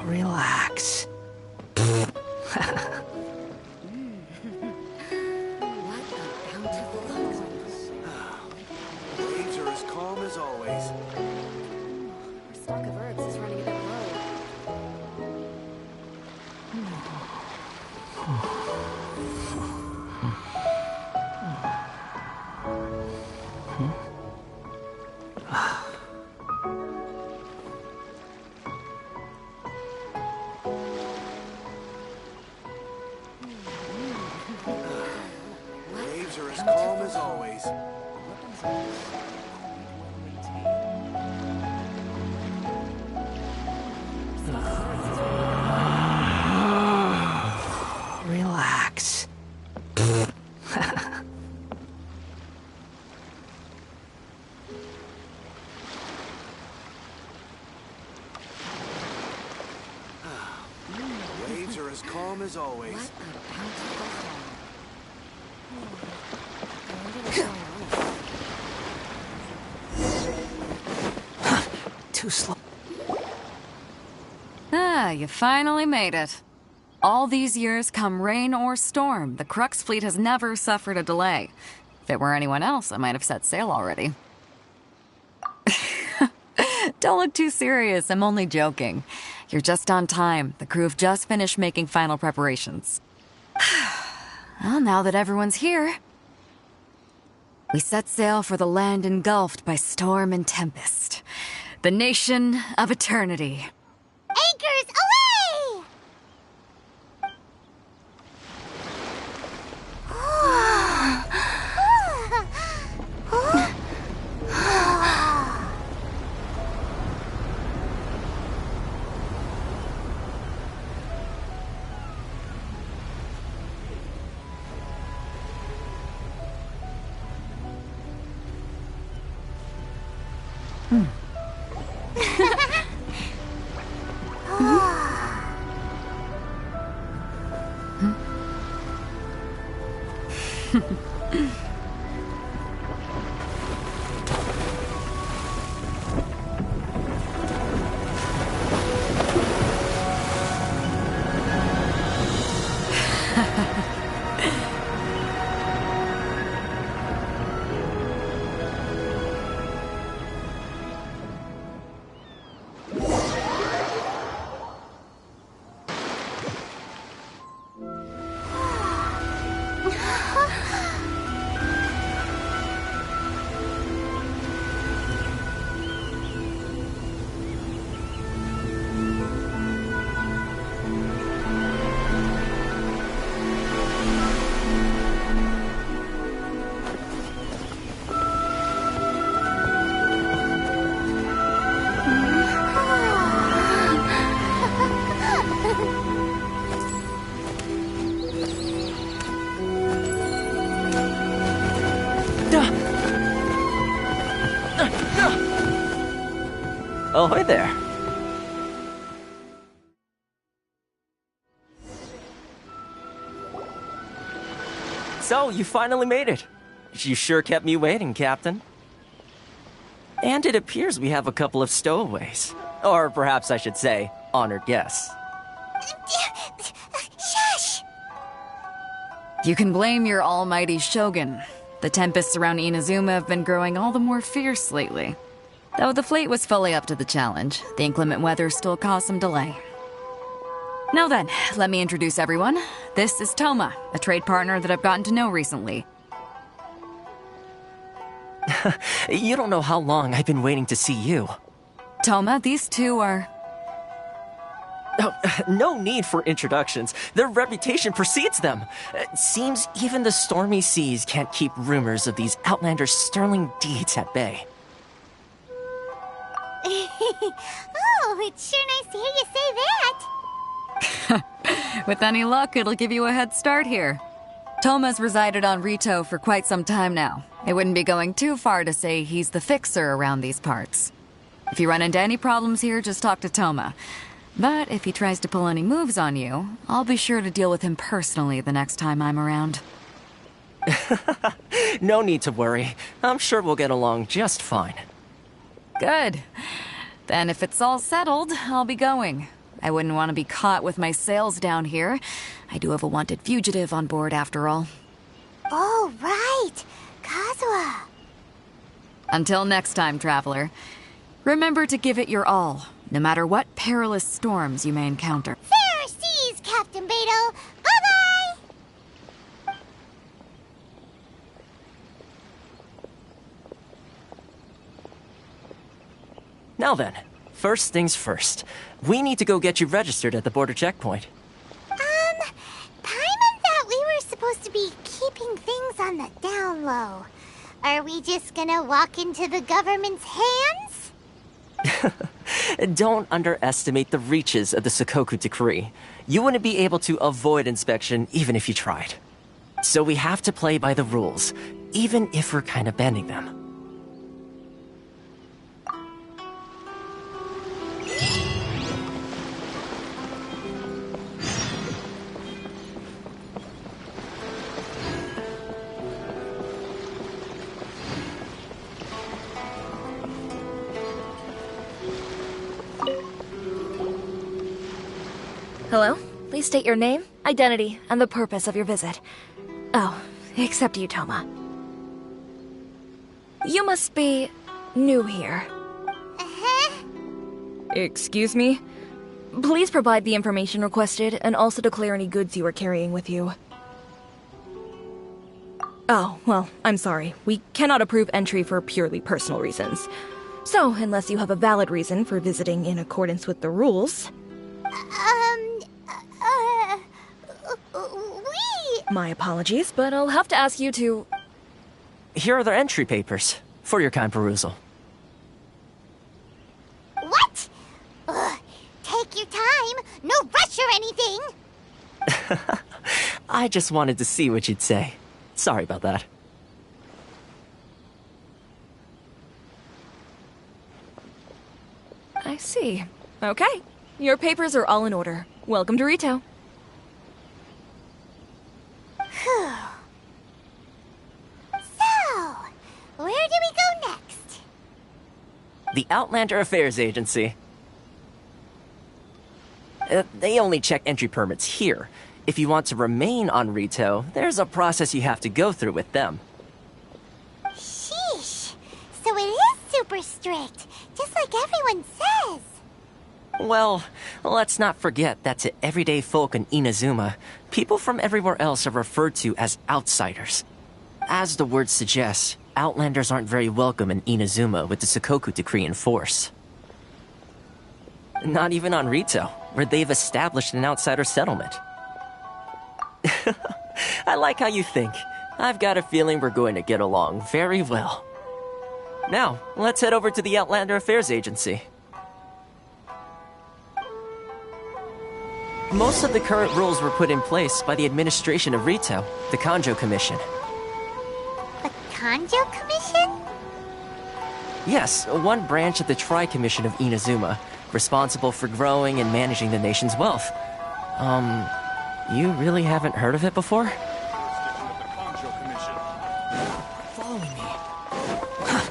Relax. Waves are as calm as always. Our stock of herbs is running a bit low. Waves are as calm as always. Relax. Waves are as calm as always. What a bountiful haul. I wonder what's going on. Too slow. Ah, you finally made it. All these years, come rain or storm, the Crux fleet has never suffered a delay. If it were anyone else, I might have set sail already. Don't look too serious, I'm only joking. You're just on time. The crew have just finished making final preparations. Well, now that everyone's here, we set sail for the land engulfed by storm and tempest. The nation of eternity. Anchors away! Ahoy there. So, you finally made it. You sure kept me waiting, Captain. And it appears we have a couple of stowaways. Or perhaps I should say, honored guests. Shush! You can blame your almighty Shogun. The tempests around Inazuma have been growing all the more fierce lately. Though the fleet was fully up to the challenge, the inclement weather still caused some delay. Now then, let me introduce everyone. This is Toma, a trade partner that I've gotten to know recently. You don't know how long I've been waiting to see you. Toma, these two are... Oh, no need for introductions. Their reputation precedes them. Seems even the stormy seas can't keep rumors of these outlanders' sterling deeds at bay. Oh, it's sure nice to hear you say that. With any luck, it'll give you a head start here. Toma's resided on Rito for quite some time now. It wouldn't be going too far to say he's the fixer around these parts. If you run into any problems here, just talk to Toma. But if he tries to pull any moves on you, I'll be sure to deal with him personally the next time I'm around. No need to worry. I'm sure we'll get along just fine. Good. Then if it's all settled, I'll be going. I wouldn't want to be caught with my sails down here. I do have a wanted fugitive on board after all. Oh, right. Kazuha. Until next time, traveler. Remember to give it your all, no matter what perilous storms you may encounter. Fair seas, Captain Beto. Bye-bye. Now then, first things first. We need to go get you registered at the border checkpoint. Paimon thought we were supposed to be keeping things on the down low. Are we just gonna walk into the government's hands? Don't underestimate the reaches of the Sakoku Decree. You wouldn't be able to avoid inspection even if you tried. So we have to play by the rules, even if we're kind of bending them. Hello? Please state your name, identity, and the purpose of your visit. Oh, except you, Toma. You must be new here. Uh-huh. Excuse me? Please provide the information requested and also declare any goods you are carrying with you. Oh, well, I'm sorry. We cannot approve entry for purely personal reasons. So, unless you have a valid reason for visiting in accordance with the rules... My apologies, but I'll have to ask you to... Here are the entry papers, for your kind perusal. What? Ugh, take your time. No rush or anything. I just wanted to see what you'd say. Sorry about that. I see. Okay. Your papers are all in order. Welcome to Rito. Whew. So, where do we go next? The Outlander Affairs Agency. They only check entry permits here. If you want to remain on Rito, there's a process you have to go through with them. Sheesh. So it is super strict, just like everyone says. Well, let's not forget that to everyday folk in Inazuma, people from everywhere else are referred to as outsiders. As the word suggests, Outlanders aren't very welcome in Inazuma with the Sakoku Decree in force. Not even on Rito, where they've established an outsider settlement. I like how you think. I've got a feeling we're going to get along very well. Now, let's head over to the Outlander Affairs Agency. Most of the current rules were put in place by the administration of Rito, the Kanjo Commission. The Kanjo Commission? Yes, one branch of the Tri-Commission of Inazuma, responsible for growing and managing the nation's wealth. You really haven't heard of it before? Following me. Huh,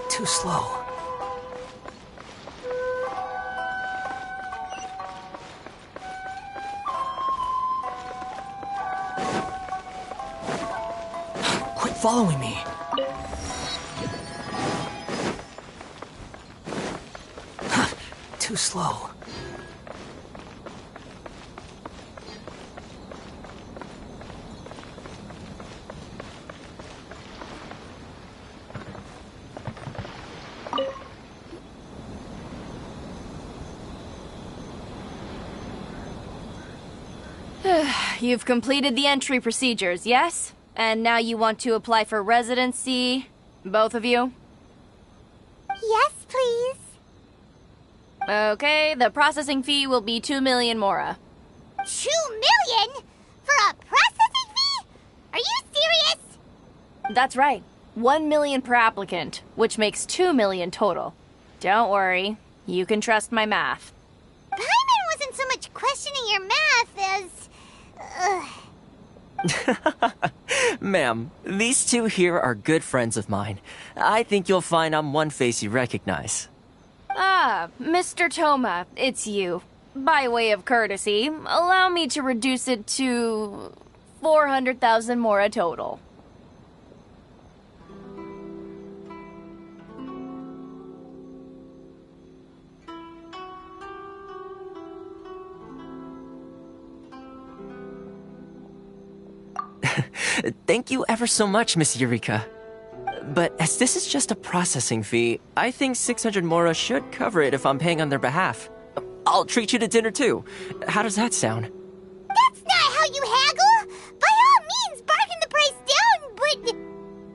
too slow. Quit following me. Huh, too slow. You've completed the entry procedures, yes? And now you want to apply for residency? Both of you? Yes, please. Okay, the processing fee will be 2 million mora. 2 million? For a processing fee? Are you serious? That's right. 1 million per applicant, which makes 2 million total. Don't worry. You can trust my math. Paimon wasn't so much questioning your math as... Ma'am, these two here are good friends of mine. I think you'll find I'm one face you recognize. Ah, Mr. Toma, it's you. By way of courtesy, allow me to reduce it to 400,000 mora total. Thank you ever so much, Miss Eureka. But as this is just a processing fee, I think 600 mora should cover it if I'm paying on their behalf. I'll treat you to dinner too. How does that sound? That's not how you haggle! By all means, bargain the price down,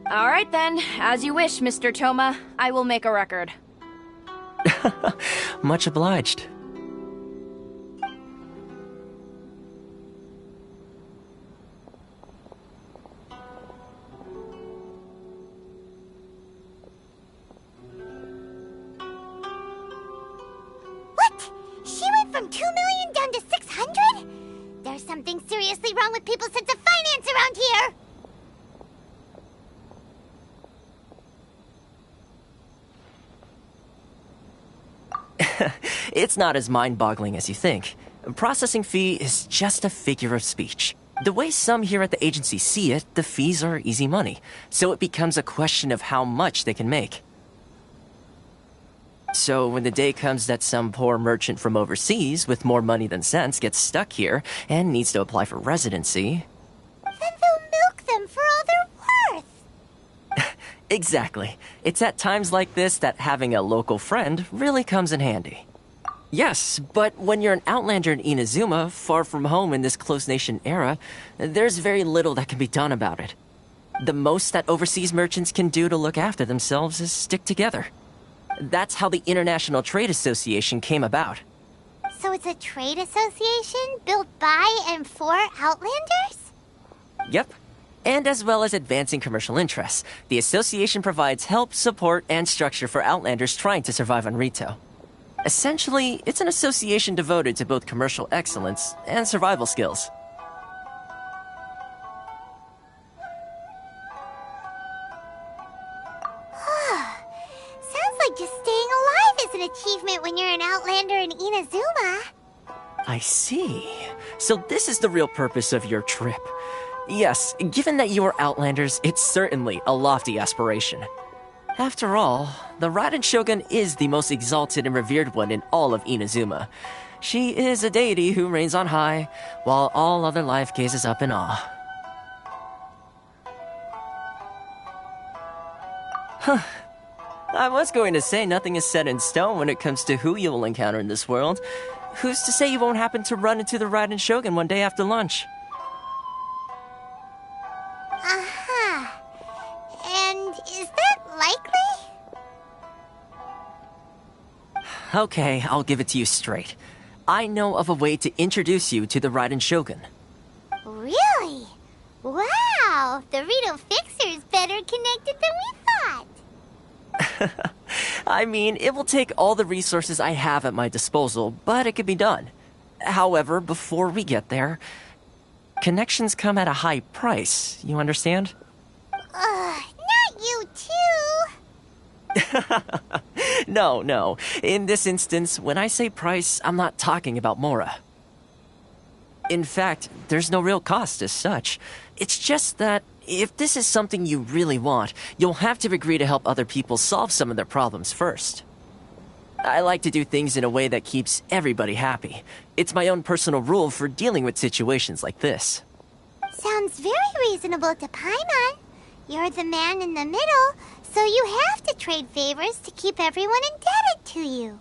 but... All right then, as you wish, Mr. Toma. I will make a record. Much obliged. What? She went from 2 million down to 600? There's something seriously wrong with people's sense of finance around here! It's not as mind-boggling as you think. A processing fee is just a figure of speech. The way some here at the agency see it, the fees are easy money, so it becomes a question of how much they can make. So when the day comes that some poor merchant from overseas with more money than sense gets stuck here and needs to apply for residency... Then they'll milk them for all they're worth! Exactly. It's at times like this that having a local friend really comes in handy. Yes, but when you're an outlander in Inazuma, far from home in this close nation era, there's very little that can be done about it. The most that overseas merchants can do to look after themselves is stick together. That's how the International Trade Association came about. So it's a trade association built by and for Outlanders? Yep. And as well as advancing commercial interests, the association provides help, support, and structure for Outlanders trying to survive on Rito. Essentially, it's an association devoted to both commercial excellence and survival skills. Sounds like just staying alive is an achievement when you're an Outlander in Inazuma. I see. So this is the real purpose of your trip. Yes, given that you are Outlanders, it's certainly a lofty aspiration. After all, the Raiden Shogun is the most exalted and revered one in all of Inazuma. She is a deity who reigns on high, while all other life gazes up in awe. Huh. I was going to say nothing is set in stone when it comes to who you will encounter in this world. Who's to say you won't happen to run into the Raiden Shogun one day after lunch? Uh-huh. And is that likely? Okay, I'll give it to you straight. I know of a way to introduce you to the Raiden Shogun. Really? Wow! The Rito Fixer's better connected than we thought! I mean, it will take all the resources I have at my disposal, but it can be done. However, before we get there, connections come at a high price, you understand? Not you too! No. In this instance, when I say price, I'm not talking about Mora. In fact, there's no real cost as such. It's just that if this is something you really want, you'll have to agree to help other people solve some of their problems first. I like to do things in a way that keeps everybody happy. It's my own personal rule for dealing with situations like this. Sounds very reasonable to Paimon. You're the man in the middle, so you have to trade favors to keep everyone indebted to you.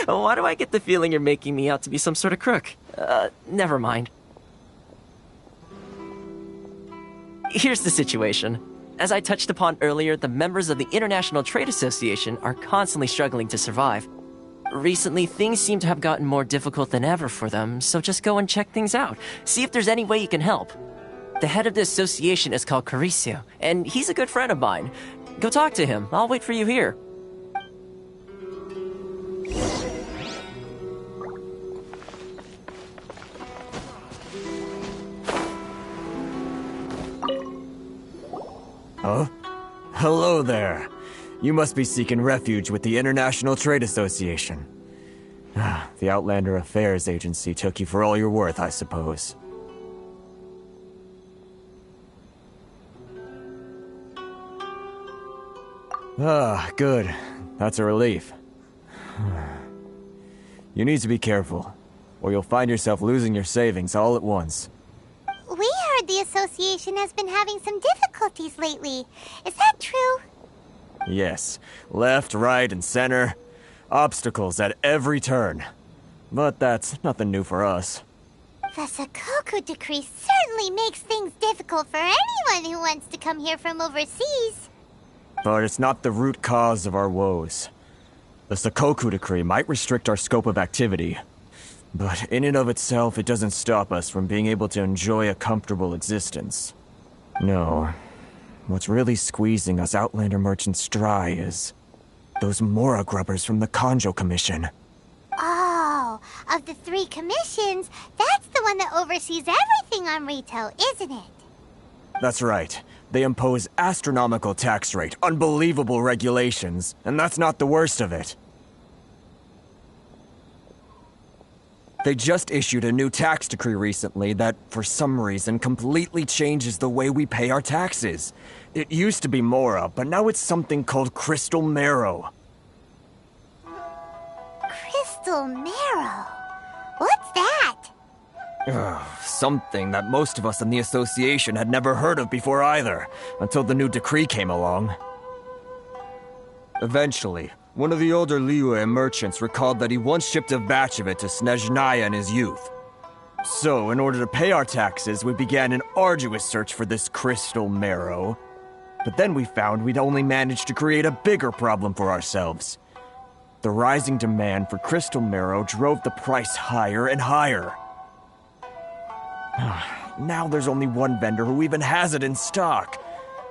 Why do I get the feeling you're making me out to be some sort of crook? Never mind. Here's the situation. As I touched upon earlier, the members of the International Trade Association are constantly struggling to survive. Recently, things seem to have gotten more difficult than ever for them, so just go and check things out. See if there's any way you can help. The head of the association is called Caricio, and he's a good friend of mine. Go talk to him. I'll wait for you here. Huh? Hello there. You must be seeking refuge with the International Trade Association. The Outlander Affairs Agency took you for all you're worth, I suppose. Ah, good. That's a relief. You need to be careful, or you'll find yourself losing your savings all at once. We heard the association has been having some difficulties lately. Is that true? Yes. Left, right, and center. Obstacles at every turn. But that's nothing new for us. The Sakoku decree certainly makes things difficult for anyone who wants to come here from overseas. But it's not the root cause of our woes. The Sakoku decree might restrict our scope of activity, but in and of itself, it doesn't stop us from being able to enjoy a comfortable existence. No. What's really squeezing us Outlander merchants dry is those Mora grubbers from the Kanjo Commission. Oh, of the 3 commissions, that's the one that oversees everything on Rito, isn't it? That's right. They impose astronomical tax rate, unbelievable regulations, and that's not the worst of it. They just issued a new tax decree recently that, for some reason, completely changes the way we pay our taxes. It used to be Mora, but now it's something called Crystal Marrow. Crystal Marrow? What's that? Something that most of us in the association had never heard of before either, until the new decree came along. Eventually, one of the older Liyue merchants recalled that he once shipped a batch of it to Snezhnaya in his youth. So, in order to pay our taxes, we began an arduous search for this Crystal Marrow. But then we found we'd only managed to create a bigger problem for ourselves. The rising demand for Crystal Marrow drove the price higher and higher. Now there's only one vendor who even has it in stock.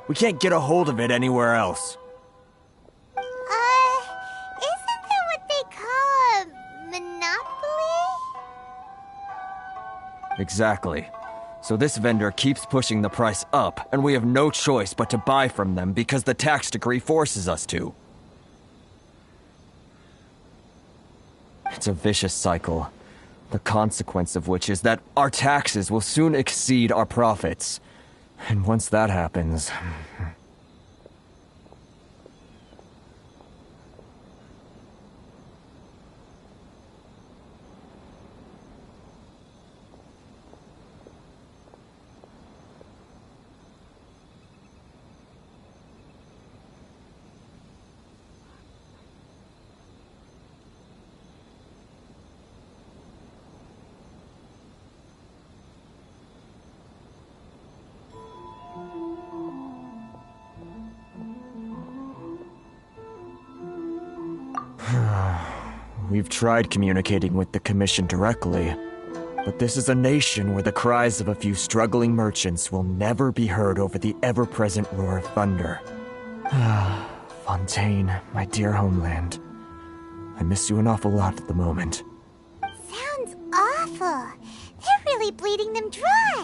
We can't get a hold of it anywhere else. Isn't that what they call a monopoly? Exactly. So this vendor keeps pushing the price up, and we have no choice but to buy from them because the tax decree forces us to. It's a vicious cycle. The consequence of which is that our taxes will soon exceed our profits. And once that happens... We've tried communicating with the Commission directly, but this is a nation where the cries of a few struggling merchants will never be heard over the ever-present roar of thunder. Fontaine, my dear homeland. I miss you an awful lot at the moment. Sounds awful. They're really bleeding them dry.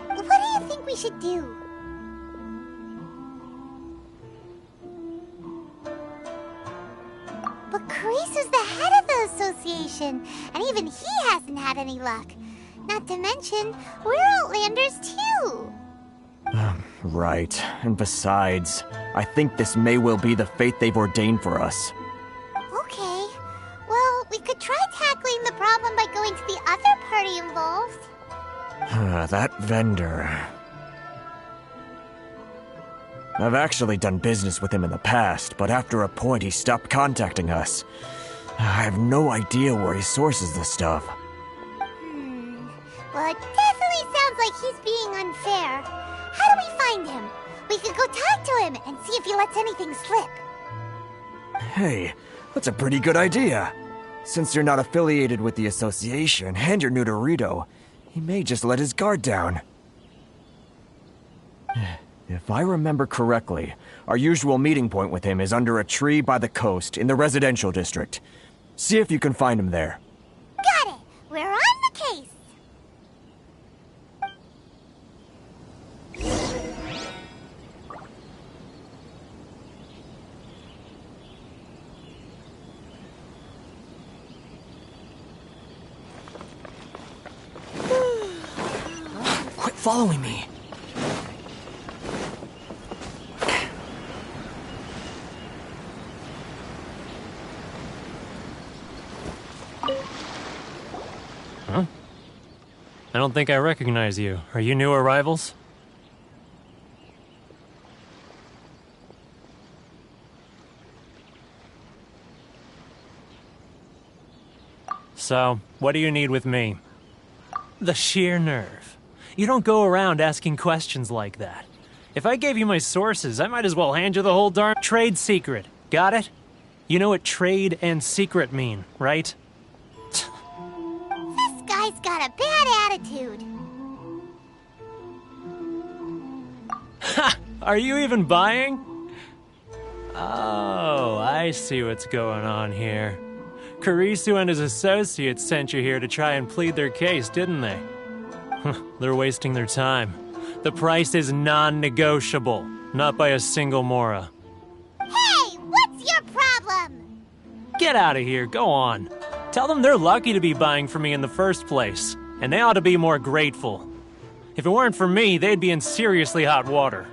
What do you think we should do? But Carisu's the head of the association, and even he hasn't had any luck. Not to mention, we're Outlanders too. Right. And besides, I think this may well be the fate they've ordained for us. Okay. Well, we could try tackling the problem by going to the other party involved. That vendor... I've actually done business with him in the past, but after a point he stopped contacting us. I have no idea where he sources this stuff. Well, it definitely sounds like he's being unfair. How do we find him? We could go talk to him and see if he lets anything slip. Hey, that's a pretty good idea. Since you're not affiliated with the association and you're new to Rito, He may just let his guard down. If I remember correctly, our usual meeting point with him is under a tree by the coast in the residential district. See if you can find him there. Got it! We're on the case! Quit following me. Huh? I don't think I recognize you. Are you new arrivals? So, what do you need with me? The sheer nerve. You don't go around asking questions like that. If I gave you my sources, I might as well hand you the whole darn trade secret. Got it? You know what trade and secret mean, right? This guy's got a bad attitude. Ha! Are you even buying? Oh, I see what's going on here. Kurisu and his associates sent you here to try and plead their case, didn't they? They're wasting their time. The price is non-negotiable, not by a single Mora. Hey, what's your problem? Get out of here, go on. Tell them they're lucky to be buying from me in the first place, and they ought to be more grateful. If it weren't for me, they'd be in seriously hot water.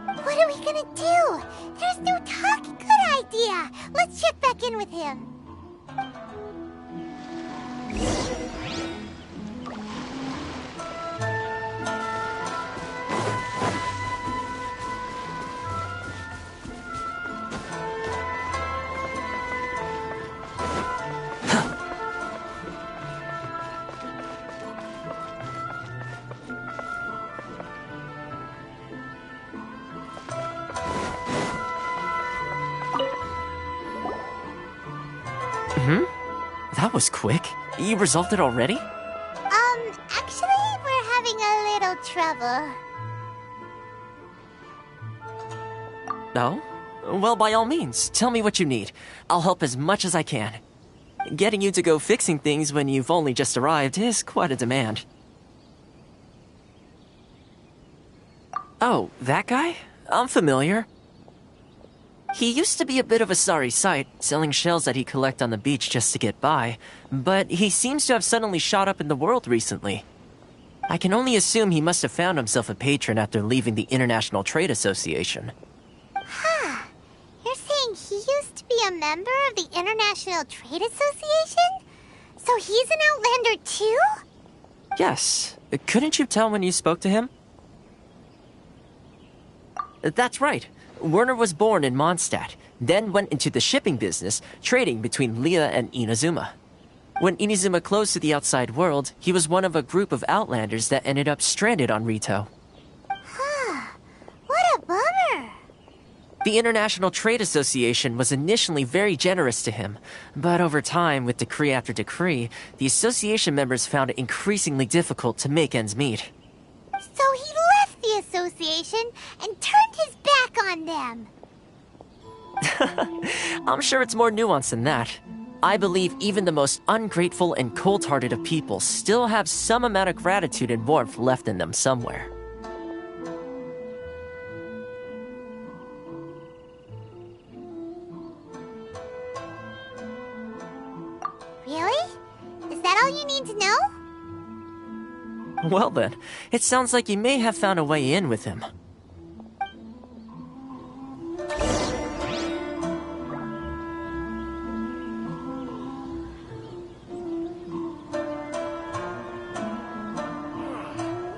What are we gonna do? There's no talk. Good idea. Let's check back in with him. That was quick. You resolved it already? Actually, we're having a little trouble. No? Well, by all means, tell me what you need. I'll help as much as I can. Getting you to go fixing things when you've only just arrived is quite a demand. Oh, that guy? I'm familiar. He used to be a bit of a sorry sight, selling shells that he'd collect on the beach just to get by, but he seems to have suddenly shot up in the world recently. I can only assume he must have found himself a patron after leaving the International Trade Association. Huh. You're saying he used to be a member of the International Trade Association? So he's an Outlander too? Yes. Couldn't you tell when you spoke to him? That's right. Werner was born in Mondstadt, then went into the shipping business, trading between Leah and Inazuma. When Inazuma closed to the outside world, he was one of a group of Outlanders that ended up stranded on Rito. Huh. What a bummer. The International Trade Association was initially very generous to him, but over time, with decree after decree, the association members found it increasingly difficult to make ends meet. So he left the association and turned his back on them. I'm sure it's more nuanced than that. I believe even the most ungrateful and cold-hearted of people still have some amount of gratitude and warmth left in them somewhere. Really? Is that all you need to know? Well then, it sounds like you may have found a way in with him.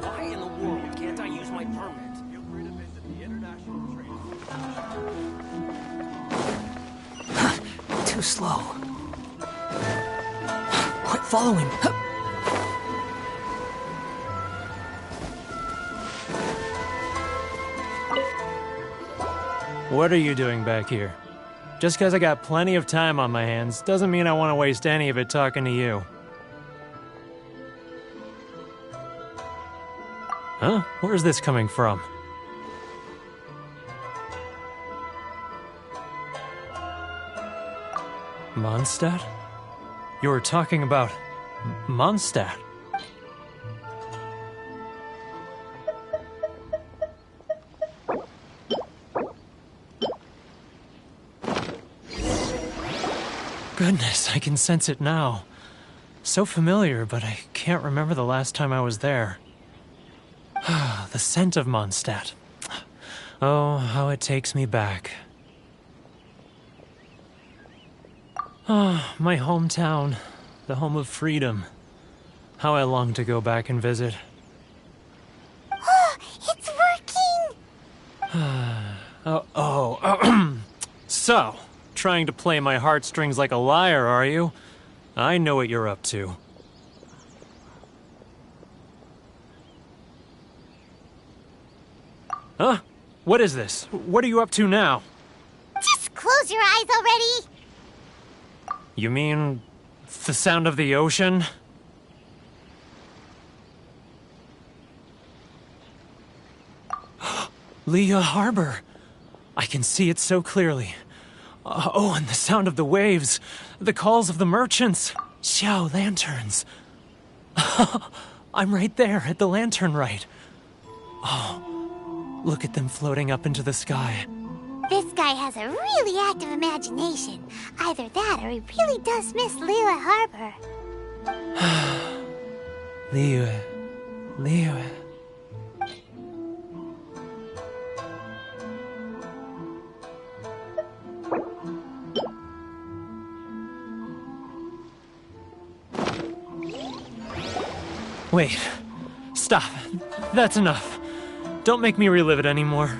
Why in the world can't I use my permit? Feel free to visit the International Trade. Too slow. Quit following. What are you doing back here? Just because I got plenty of time on my hands doesn't mean I want to waste any of it talking to you. Huh? Where's this coming from? Mondstadt? You were talking about Mondstadt. Goodness, I can sense it now. So familiar, but I can't remember the last time I was there. The scent of Mondstadt. Oh, how it takes me back. Ah, my hometown, the home of freedom. How I long to go back and visit. Oh, it's working! So, trying to play my heartstrings like a liar, are you? I know what you're up to. Huh? What is this? What are you up to now? Just close your eyes already! You mean the sound of the ocean? Leah Harbor. I can see it so clearly. Oh, and the sound of the waves. The calls of the merchants. Xiao lanterns. I'm right there at the lantern right. Oh, look at them floating up into the sky. This guy has a really active imagination. Either that or he really does miss Liyue Harbor. Liyue. Wait. Stop. That's enough. Don't make me relive it anymore.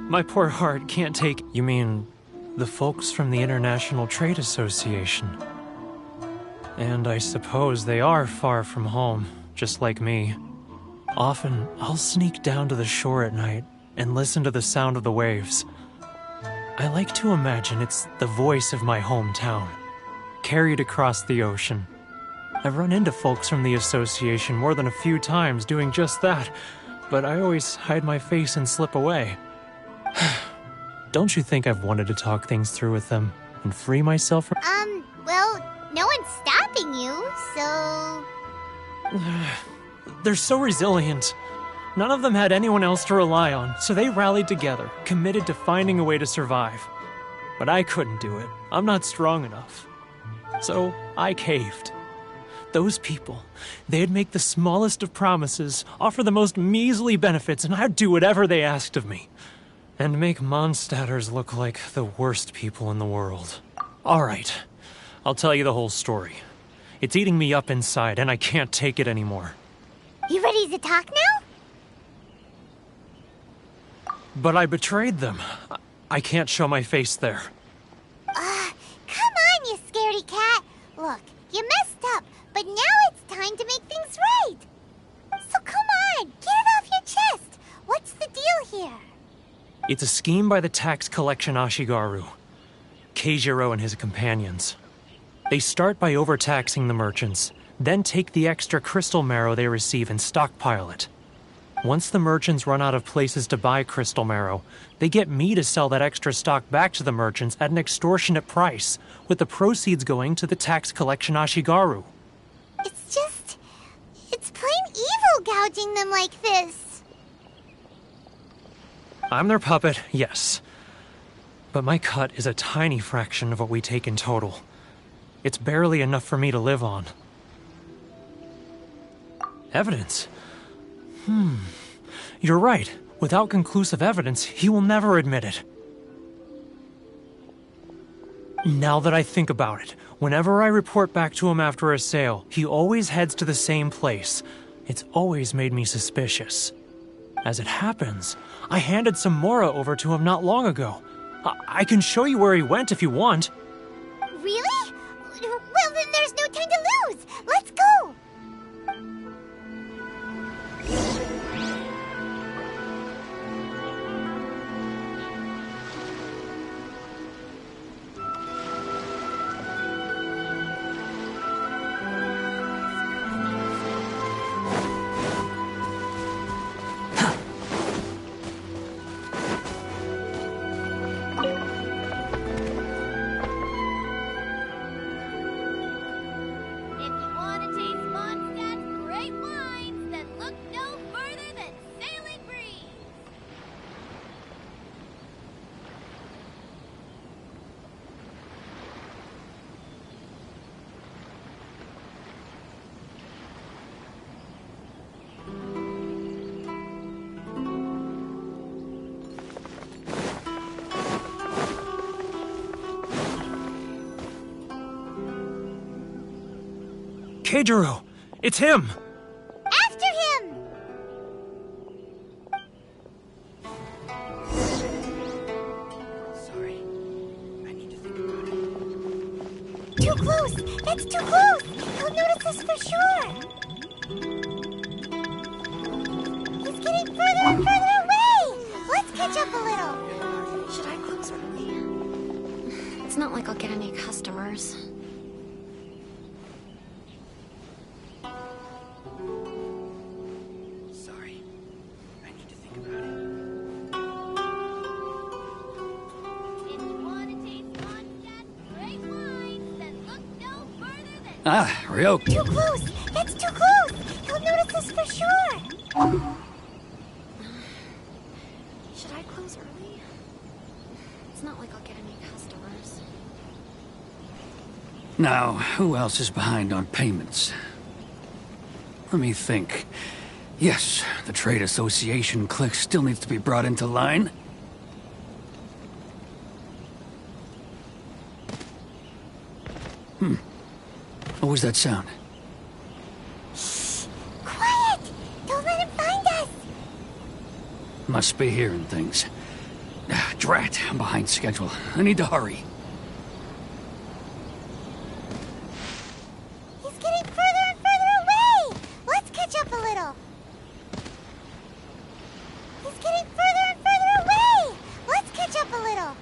My poor heart can't take... You mean the folks from the International Trade Association? And I suppose they are far from home, just like me. Often, I'll sneak down to the shore at night and listen to the sound of the waves. I like to imagine it's the voice of my hometown, carried across the ocean. I've run into folks from the association more than a few times doing just that, but I always hide my face and slip away. Don't you think I've wanted to talk things through with them and free myself from... Well, no one's stopping you, so... They're so resilient. None of them had anyone else to rely on, so they rallied together, committed to finding a way to survive. But I couldn't do it. I'm not strong enough. So I caved. Those people, they'd make the smallest of promises, offer the most measly benefits, and I'd do whatever they asked of me. And make Mondstadters look like the worst people in the world. All right, I'll tell you the whole story. It's eating me up inside, and I can't take it anymore. You ready to talk now? But I betrayed them. I can't show my face there. Come on, you scaredy cat. Look, you messed up, but now it's time to make things right. So come on, get it off your chest. What's the deal here? It's a scheme by the tax collection Ashigaru, Keijiro and his companions. They start by overtaxing the merchants, then take the extra crystal marrow they receive and stockpile it. Once the merchants run out of places to buy crystal marrow, they get me to sell that extra stock back to the merchants at an extortionate price, with the proceeds going to the tax collection Ashigaru. It's plain evil gouging them like this. I'm their puppet, yes. But my cut is a tiny fraction of what we take in total. It's barely enough for me to live on. Evidence? You're right. Without conclusive evidence, he will never admit it. Now that I think about it, whenever I report back to him after a sale, he always heads to the same place. It's always made me suspicious. As it happens, I handed some Mora over to him not long ago. I can show you where he went if you want. Really? Well, then there's no time to lose. Let's go. Keijiro! It's him! After him! Sorry. I need to think about it. Too close! That's too close! He'll notice us for sure! He's getting further and further away! Let's catch up a little! Should I close early? It's not like I'll get any customers. Sorry. I need to think about it. If you want to taste Mondstadt great wines, then look no further than... Ah, Ryok. Too close! That's too close! He'll notice us for sure! Should I close early? It's not like I'll get any customers. Now, who else is behind on payments? Let me think. Yes, the Trade Association clique still needs to be brought into line. What was that sound? Quiet! Don't let him find us! Must be hearing things. Ah, drat, I'm behind schedule. I need to hurry. He's getting further and further away! Let's catch up a little! He's getting further and further away! Let's catch up a little!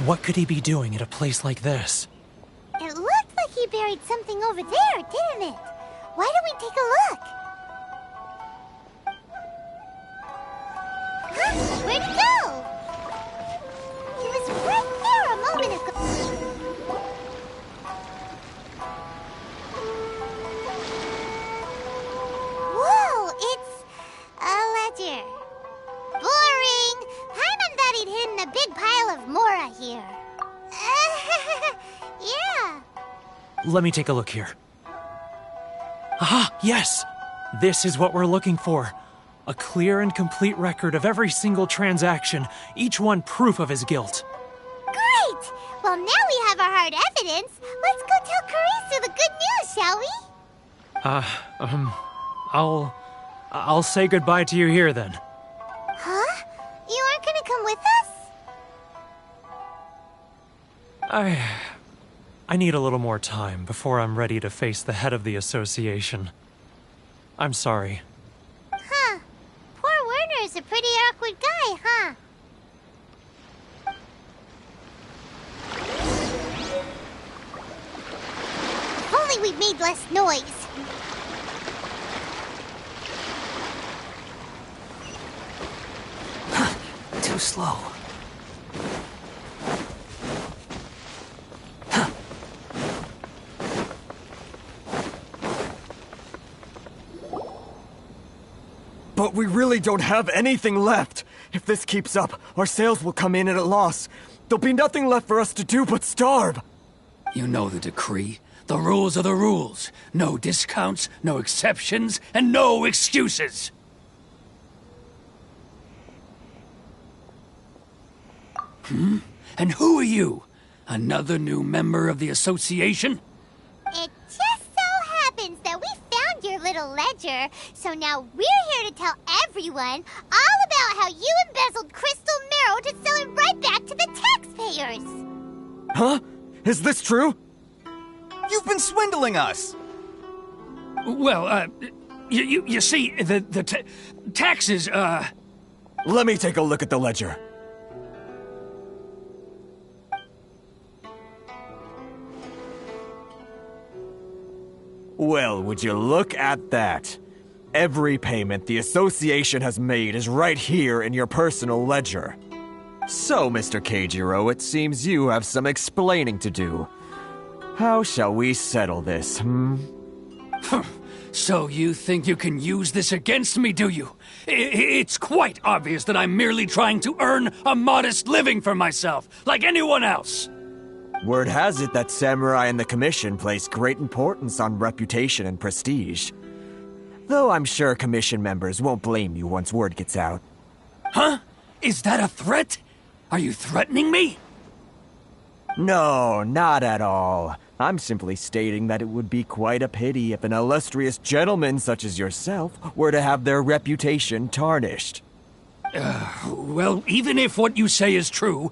What could he be doing at a place like this? It looked like he buried something over there, didn't it? Why don't we take a look? Huh? Where'd he go? He was right there a moment ago. Whoa, it's a ledger. Boring! Paimon thought he'd hidden a big pile of Mora here. Yeah. Let me take a look here. Aha! Yes! This is what we're looking for. A clear and complete record of every single transaction, each one proof of his guilt. Great! Well, now we have our hard evidence. Let's go tell Karisu the good news, shall we? I'll say goodbye to you here then. Huh? You aren't gonna come with us? I need a little more time before I'm ready to face the head of the association. I'm sorry. Huh. Poor Werner's a pretty awkward guy, huh? If only we'd made less noise. Too slow. But we really don't have anything left. If this keeps up, our sales will come in at a loss. There'll be nothing left for us to do but starve. You know the decree. The rules are the rules. No discounts, no exceptions, and no excuses. And who are you? Another new member of the association? It just so happens that we found your little ledger, so now we're here to tell everyone all about how you embezzled crystal marrow to sell it right back to the taxpayers. Huh? Is this true? You've been swindling us! Well, you see, the taxes, Let me take a look at the ledger. Well, would you look at that? Every payment the association has made is right here in your personal ledger. So, Mr. Keijiro, it seems you have some explaining to do. How shall we settle this, So you think you can use this against me, do you? It's quite obvious that I'm merely trying to earn a modest living for myself, like anyone else. Word has it that Samurai and the Commission place great importance on reputation and prestige. Though I'm sure commission members won't blame you once word gets out. Huh? Is that a threat? Are you threatening me? No, not at all. I'm simply stating that it would be quite a pity if an illustrious gentleman such as yourself were to have their reputation tarnished. Well, even if what you say is true,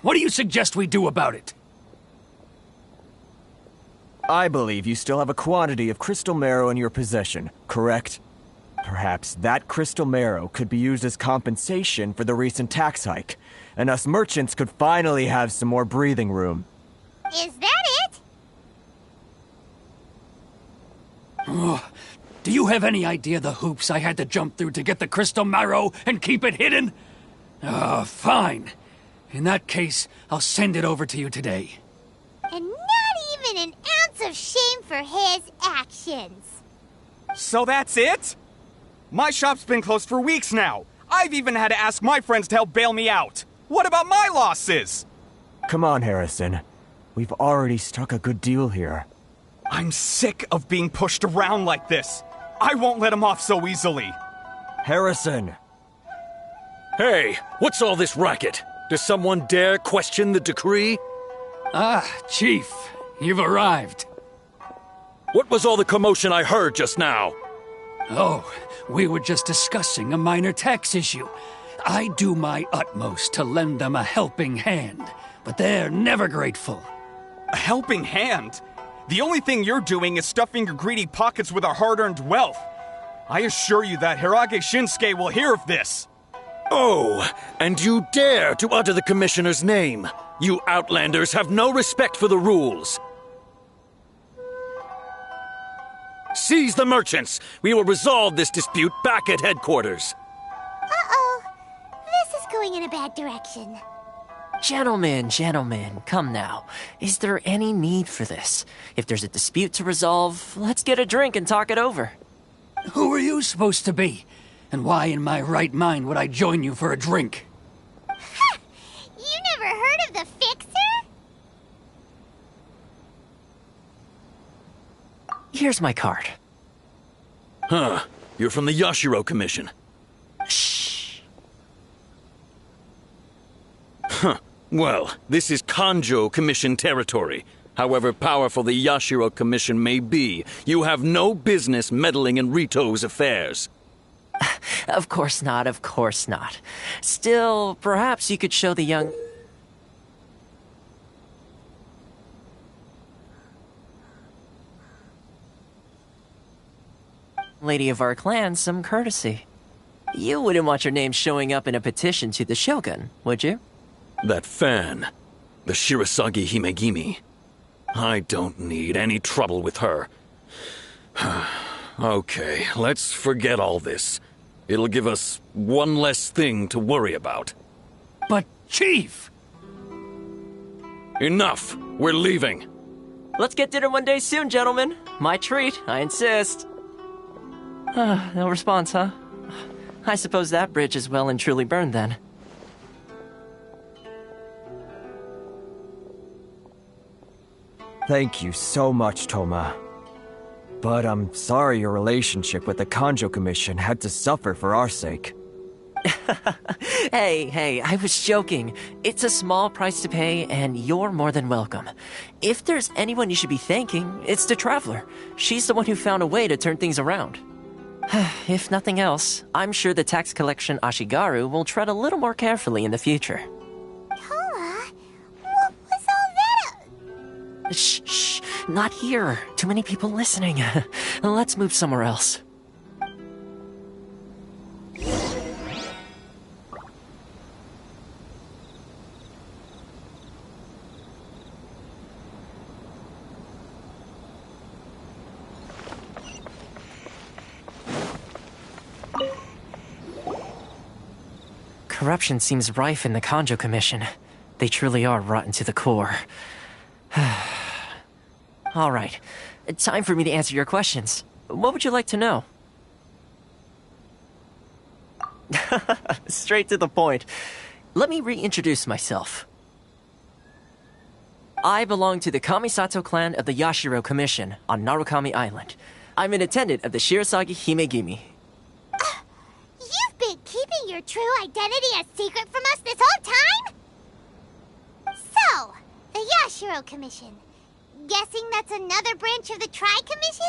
what do you suggest we do about it? I believe you still have a quantity of crystal marrow in your possession, correct? Perhaps that crystal marrow could be used as compensation for the recent tax hike, and us merchants could finally have some more breathing room. Is that it? Oh, do you have any idea the hoops I had to jump through to get the crystal marrow and keep it hidden? Fine. In that case, I'll send it over to you today. And not even an ounce of shame for his actions. So that's it? My shop's been closed for weeks now. I've even had to ask my friends to help bail me out. What about my losses? Come on, Harrison. We've already struck a good deal here. I'm sick of being pushed around like this. I won't let him off so easily. Harrison! Hey, what's all this racket? Does someone dare question the decree? Ah, Chief, you've arrived. What was all the commotion I heard just now? Oh, we were just discussing a minor tax issue. I do my utmost to lend them a helping hand, but they're never grateful. A helping hand? The only thing you're doing is stuffing your greedy pockets with our hard-earned wealth. I assure you that Hirage Shinsuke will hear of this. Oh, and you dare to utter the Commissioner's name. You Outlanders have no respect for the rules. Seize the merchants. We will resolve this dispute back at headquarters. Uh-oh. This is going in a bad direction. Gentlemen, come now. Is there any need for this? If there's a dispute to resolve, let's get a drink and talk it over. Who are you supposed to be? And why in my right mind would I join you for a drink? Ha! You never heard of the Fixer? Here's my card. Huh. You're from the Yashiro Commission. Shh. Huh. Well, this is Kanjo Commission territory. However powerful the Yashiro Commission may be, you have no business meddling in Rito's affairs. Of course not. Still, perhaps you could show the young... lady of our clan some courtesy. You wouldn't want your name showing up in a petition to the Shogun, would you? That fan, the Shirasagi Himegimi. I don't need any trouble with her. Okay, let's forget all this. It'll give us one less thing to worry about. But, Chief! Enough! We're leaving. Let's get dinner one day soon, gentlemen. My treat, I insist. No response, huh? I suppose that bridge is well and truly burned then. Thank you so much, Toma. But I'm sorry your relationship with the Kanjo Commission had to suffer for our sake. Hey, I was joking. It's a small price to pay, and you're more than welcome. If there's anyone you should be thanking, it's the Traveler. She's the one who found a way to turn things around. If nothing else, I'm sure the tax collection Ashigaru will tread a little more carefully in the future. Toma, what was all that? Shh, not here. Too many people listening. Let's move somewhere else. Corruption seems rife in the Kanjo Commission. They truly are rotten to the core. All right, time for me to answer your questions. What would you like to know? Straight to the point. Let me reintroduce myself. I belong to the Kamisato clan of the Yashiro Commission on Narukami Island. I'm an attendant of the Shirasagi Himegimi. You've been keeping your true identity a secret from us this whole time? So, the Yashiro Commission. Guessing that's another branch of the Tri-Commission?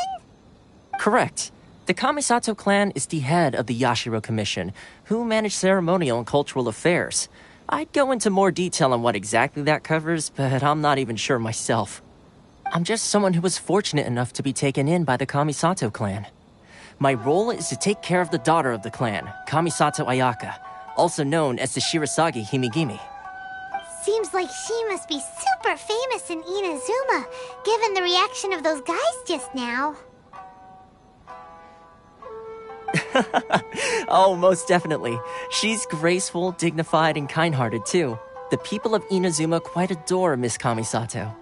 Correct. The Kamisato clan is the head of the Yashiro Commission, who manage ceremonial and cultural affairs. I'd go into more detail on what exactly that covers, but I'm not even sure myself. I'm just someone who was fortunate enough to be taken in by the Kamisato clan. My role is to take care of the daughter of the clan, Kamisato Ayaka, also known as the Shirasagi Himegimi. Seems like she must be super famous in Inazuma, given the reaction of those guys just now. Oh, most definitely. She's graceful, dignified, and kind-hearted, too. The people of Inazuma quite adore Miss Kamisato.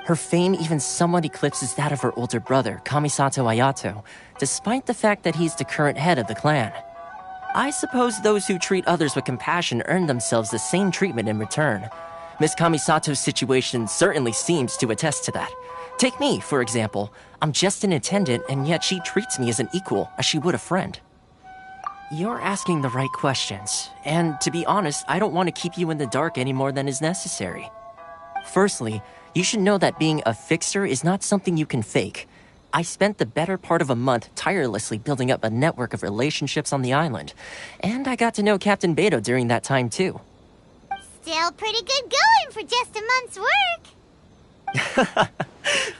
Her fame even somewhat eclipses that of her older brother, Kamisato Ayato, despite the fact that he's the current head of the clan. I suppose those who treat others with compassion earn themselves the same treatment in return. Miss Kamisato's situation certainly seems to attest to that. Take me, for example. I'm just an attendant, and yet she treats me as an equal, as she would a friend. You're asking the right questions, and to be honest, I don't want to keep you in the dark any more than is necessary. Firstly, you should know that being a fixer is not something you can fake. I spent the better part of a month tirelessly building up a network of relationships on the island, and I got to know Captain Beto during that time too. Still pretty good going for just a month's work.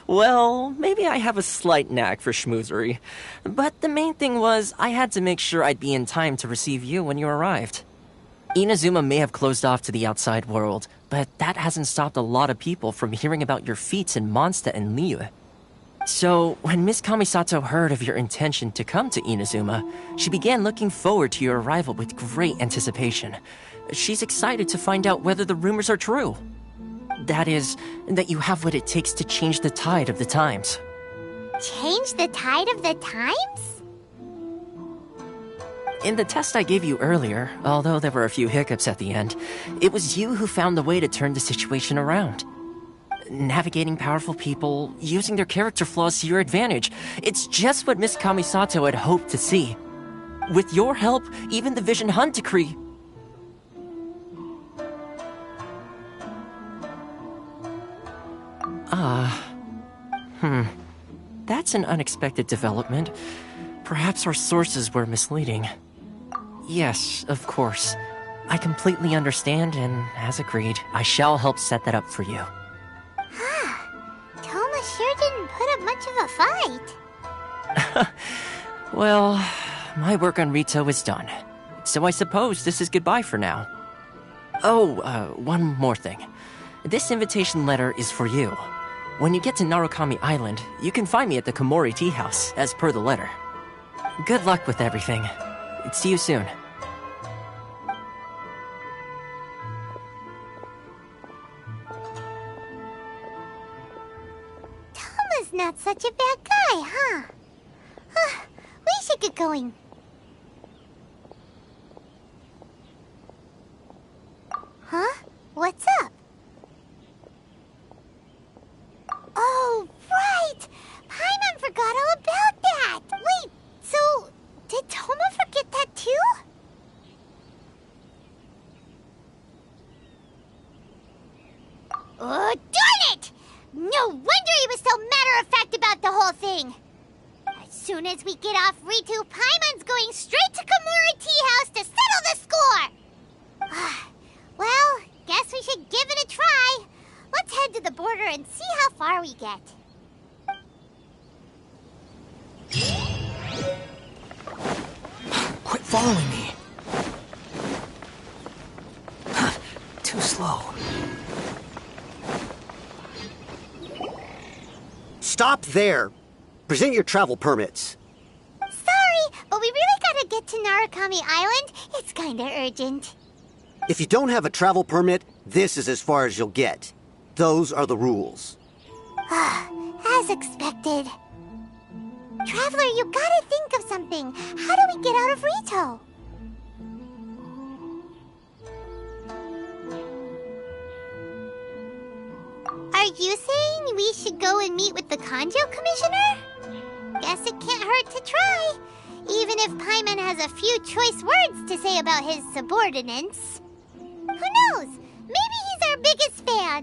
Well, maybe I have a slight knack for schmoozery, but the main thing was I had to make sure I'd be in time to receive you when you arrived. Inazuma may have closed off to the outside world, but that hasn't stopped a lot of people from hearing about your feats in Mondstadt and Liyue. So, when Miss Kamisato heard of your intention to come to Inazuma, she began looking forward to your arrival with great anticipation. She's excited to find out whether the rumors are true. That is, that you have what it takes to change the tide of the times. Change the tide of the times? In the test I gave you earlier, although there were a few hiccups at the end, it was you who found the way to turn the situation around. Navigating powerful people, using their character flaws to your advantage. It's just what Miss Kamisato had hoped to see. With your help, even the Vision Hunt decree... That's an unexpected development. Perhaps our sources were misleading. Yes, of course. I completely understand, and as agreed, I shall help set that up for you. Toma sure didn't put up much of a fight. Well, my work on Rito is done. So I suppose this is goodbye for now. Oh, one more thing. This invitation letter is for you. When you get to Narukami Island, you can find me at the Komori Tea House, as per the letter. Good luck with everything. See you soon. Toma's not such a bad guy, huh? We should get going. Huh? What's up? Oh, right! Paimon forgot all about that! Wait, so did Toma forget that too? Oh, darn it! No wonder he was so matter-of-fact about the whole thing! As soon as we get off Ritu, Paimon's going straight to Komori Tea House to settle the score! Well, guess we should give it a try. Let's head to the border and see how far we get. Quit following me. Too slow. Stop there! Present your travel permits. Sorry, but we really gotta get to Narukami Island. It's kinda urgent. If you don't have a travel permit, this is as far as you'll get. Those are the rules. As expected. Traveler, you gotta think of something. How do we get out of Rito? Are you saying we should go and meet with the Kanjo Commissioner? guess it can't hurt to try. Even if Paimon has a few choice words to say about his subordinates. Who knows? Maybe he's our biggest fan.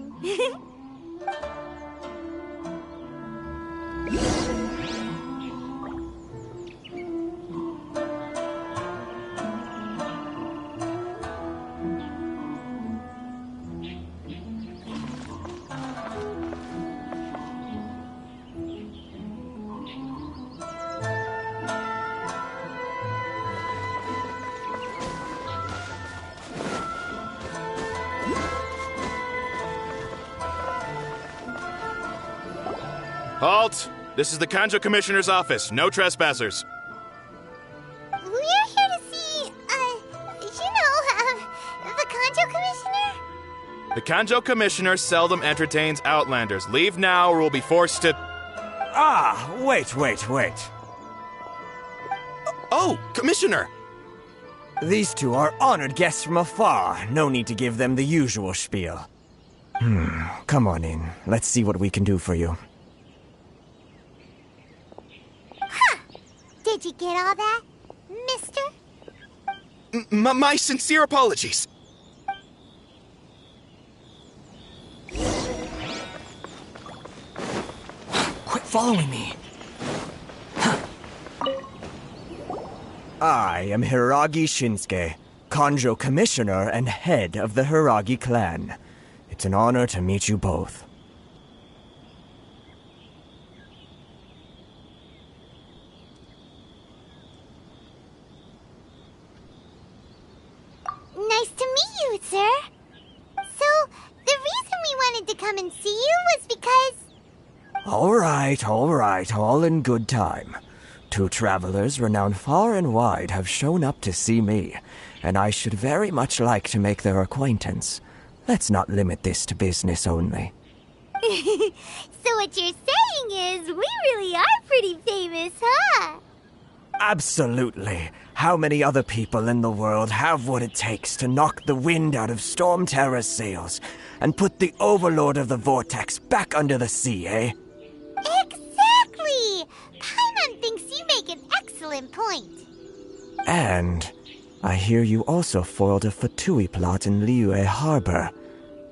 Halt! This is the Kanjo Commissioner's office. No trespassers. We're here to see, the Kanjo Commissioner? The Kanjo Commissioner seldom entertains Outlanders. Leave now or we'll be forced to... Ah, wait. Oh, Commissioner! These two are honored guests from afar. No need to give them the usual spiel. Come on in. Let's see what we can do for you. Did you get all that, mister? My sincere apologies. Quit following me. I am Hiragi Shinsuke, Kanjo Commissioner and head of the Hiragi clan. It's an honor to meet you both. Nice to meet you, sir. So, the reason we wanted to come and see you was because... All right, all in good time. Two travelers renowned far and wide have shown up to see me, and I should very much like to make their acquaintance. Let's not limit this to business only. So what you're saying is, we really are pretty famous, huh? Absolutely. How many other people in the world have what it takes to knock the wind out of Storm Terror's sails and put the Overlord of the Vortex back under the sea, eh? Exactly! Paimon thinks you make an excellent point. And I hear you also foiled a Fatui plot in Liyue Harbor.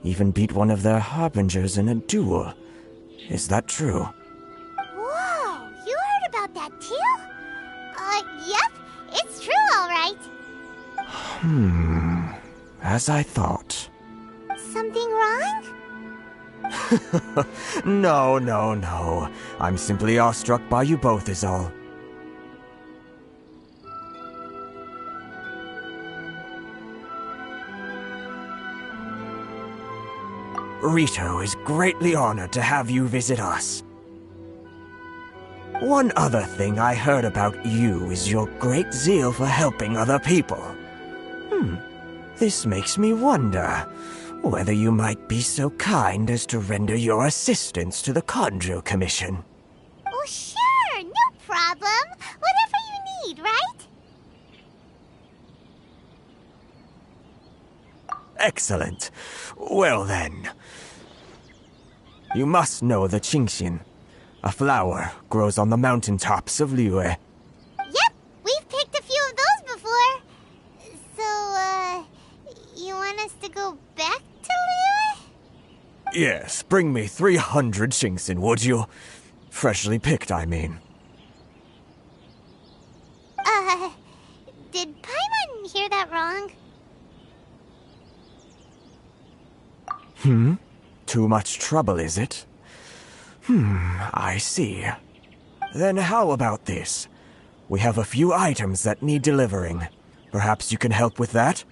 Even beat one of their harbingers in a duel. Is that true? Whoa, you heard about that too? Yep, it's true, all right. As I thought. Something wrong? No. I'm simply awestruck by you both is all. Rito is greatly honored to have you visit us. One other thing I heard about you is your great zeal for helping other people. This makes me wonder whether you might be so kind as to render your assistance to the Kanjo Commission. Oh, sure, no problem. Whatever you need, right? Excellent. Well then. You must know the Qingxin. A flower grows on the mountaintops of Liyue. Yep, we've picked a few of those before. So, you want us to go back to Liyue? Yes, bring me 300 Qingxin, would you? Freshly picked, I mean. Did Paimon hear that wrong? Too much trouble, is it? I see. Then how about this? We have a few items that need delivering. Perhaps you can help with that?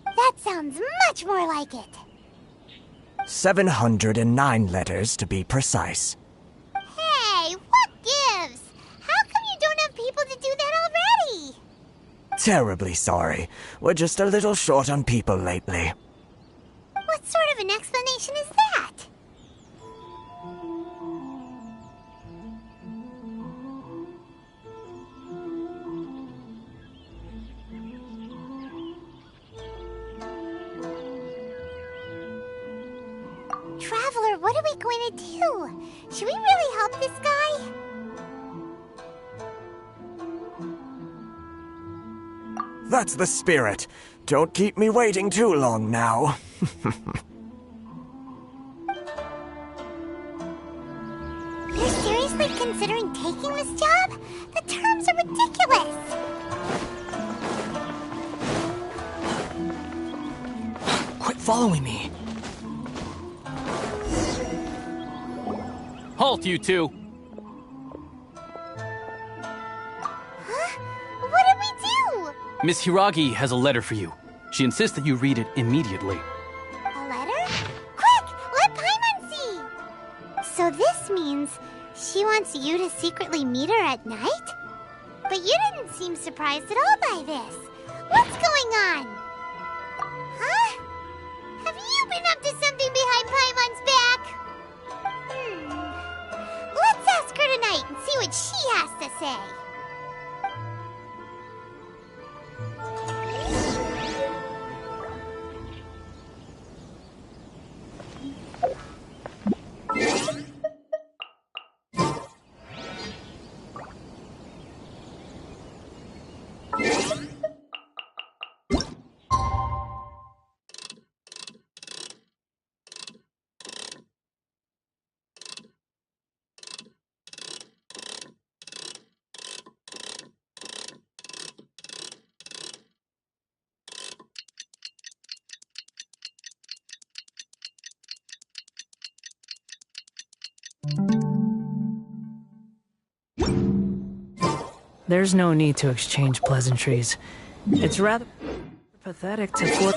That sounds much more like it. 709 letters to be precise. Hey, what gives? How come you don't have people to do that already? Terribly sorry. We're just a little short on people lately. What sort of an explanation is that? Traveler, what are we going to do? Should we really help this guy? That's the spirit. Don't keep me waiting too long now. You're seriously considering taking this job? The terms are ridiculous! Quit following me. Halt, you two! Huh? What did we do? Miss Hiragi has a letter for you. She insists that you read it immediately. A letter? Quick! Let Paimon see! So this means she wants you to secretly meet her at night? But you didn't seem surprised at all by this. What's going on? Huh? Have you been up to something behind Paimon's back? Let's ask her tonight and see what she has to say. There's no need to exchange pleasantries. It's rather pathetic to flip.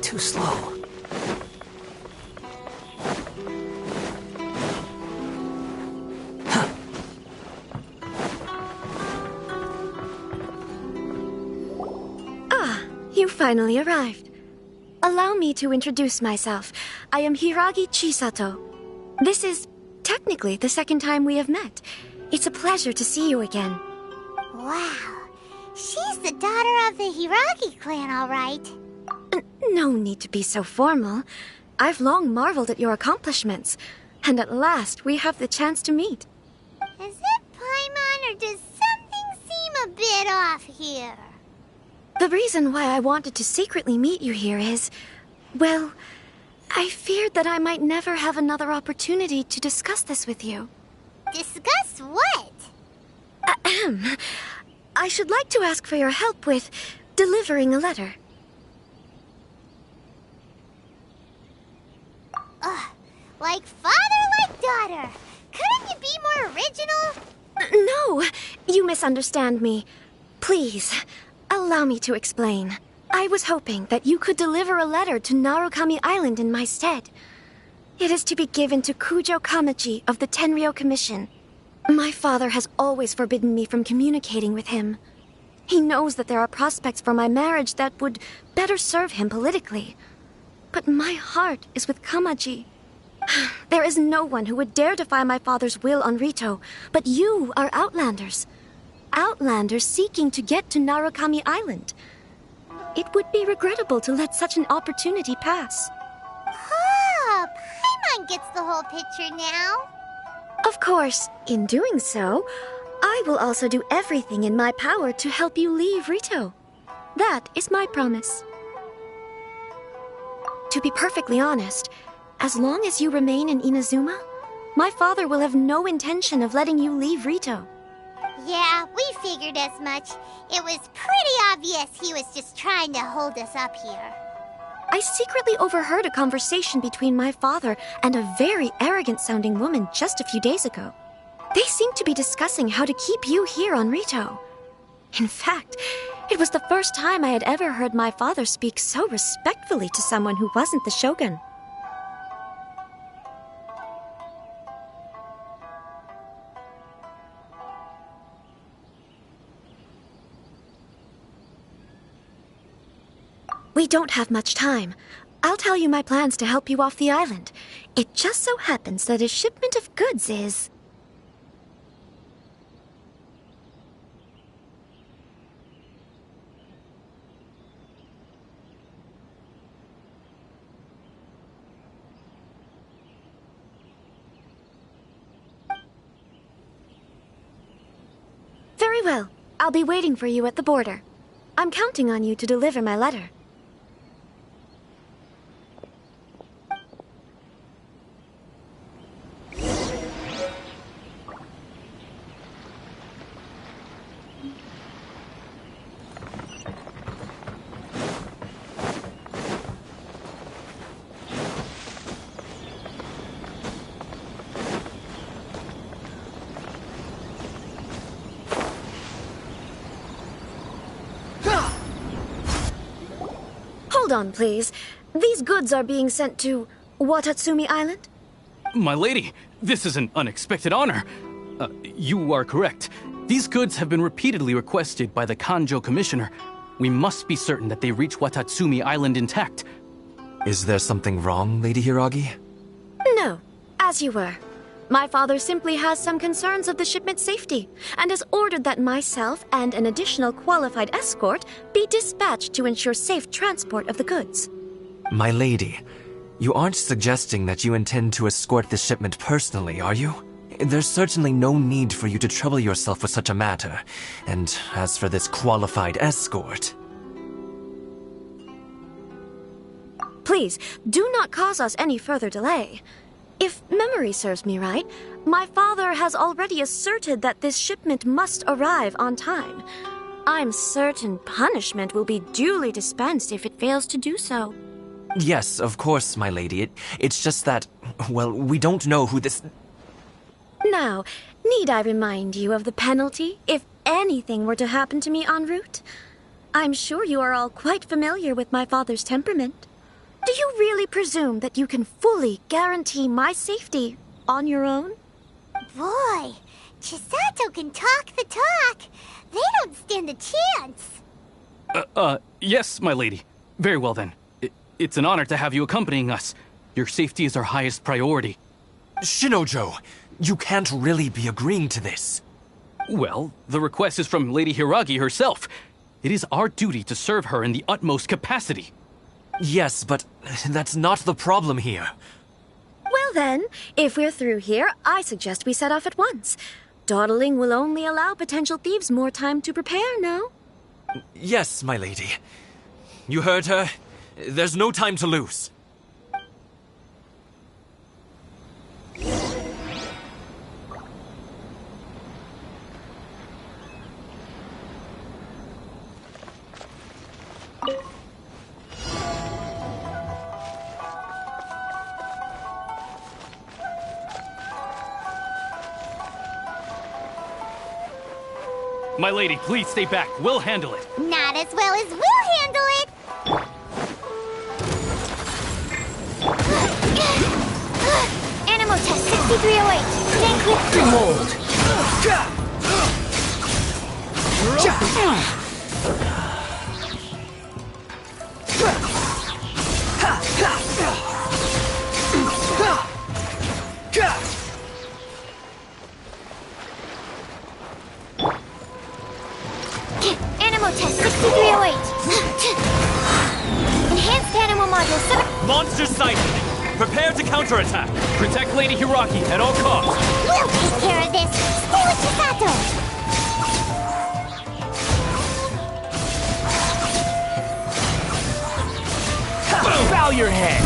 Too slow. You finally arrived. Allow me to introduce myself. I am Hiragi Chisato. This is technically the second time we have met. It's a pleasure to see you again. Wow. She's the daughter of the Hiragi clan, all right. No need to be so formal. I've long marveled at your accomplishments. And at last, we have the chance to meet. Is it Paimon, or does something seem a bit off here? The reason why I wanted to secretly meet you here is, well, I feared that I might never have another opportunity to discuss this with you. Discuss what? Ahem. I should like to ask for your help with delivering a letter. Like father, like daughter. Couldn't you be more original? No, you misunderstand me. Please, allow me to explain. I was hoping that you could deliver a letter to Narukami Island in my stead. It is to be given to Kujo Kamachi of the Tenryou Commission. My father has always forbidden me from communicating with him. He knows that there are prospects for my marriage that would better serve him politically. But my heart is with Kamachi. There is no one who would dare defy my father's will on Rito, but you are Outlanders. Outlanders seeking to get to Narukami Island. It would be regrettable to let such an opportunity pass. Oh, Paimon gets the whole picture now. Of course, in doing so, I will also do everything in my power to help you leave Rito. That is my promise. To be perfectly honest, as long as you remain in Inazuma, my father will have no intention of letting you leave Rito. Yeah, we figured as much. It was pretty obvious he was just trying to hold us up here. I secretly overheard a conversation between my father and a very arrogant-sounding woman just a few days ago. They seemed to be discussing how to keep you here on Rito. In fact, it was the first time I had ever heard my father speak so respectfully to someone who wasn't the shogun. We don't have much time. I'll tell you my plans to help you off the island. It just so happens that a shipment of goods is... Very well. I'll be waiting for you at the border. I'm counting on you to deliver my letter. Hold on, please. These goods are being sent to Watatsumi Island? My lady, this is an unexpected honor. You are correct. These goods have been repeatedly requested by the Kanjo Commissioner. We must be certain that they reach Watatsumi Island intact. Is there something wrong, Lady Hiragi? No, as you were. My father simply has some concerns of the shipment's safety, and has ordered that myself and an additional qualified escort be dispatched to ensure safe transport of the goods. My lady, you aren't suggesting that you intend to escort this shipment personally, are you? There's certainly no need for you to trouble yourself with such a matter. And as for this qualified escort... Please, do not cause us any further delay. If memory serves me right, my father has already asserted that this shipment must arrive on time. I'm certain punishment will be duly dispensed if it fails to do so. Yes, of course, my lady. It's just that, well, we don't know who this... Now, need I remind you of the penalty if anything were to happen to me en route? I'm sure you are all quite familiar with my father's temperament. Do you really presume that you can fully guarantee my safety on your own? Boy, Chisato can talk the talk. They don't stand a chance. Yes, my lady. Very well then. It's an honor to have you accompanying us. Your safety is our highest priority. Shinojo, you can't really be agreeing to this. Well, the request is from Lady Hiragi herself. It is our duty to serve her in the utmost capacity. Yes, but that's not the problem here. Well then, if we're through here, I suggest we set off at once. Dawdling will only allow potential thieves more time to prepare, no? Yes, my lady. You heard her. There's no time to lose. My lady, please stay back. We'll handle it. Not as well as we'll handle it. Animal test 6308. Tank with Hold. Animal test 6308. Enhanced animal module 7. Monster sighted! Prepare to counterattack! Protect Lady Hiragi at all costs. We'll take care of this. Stay with Chisato. Bow your head.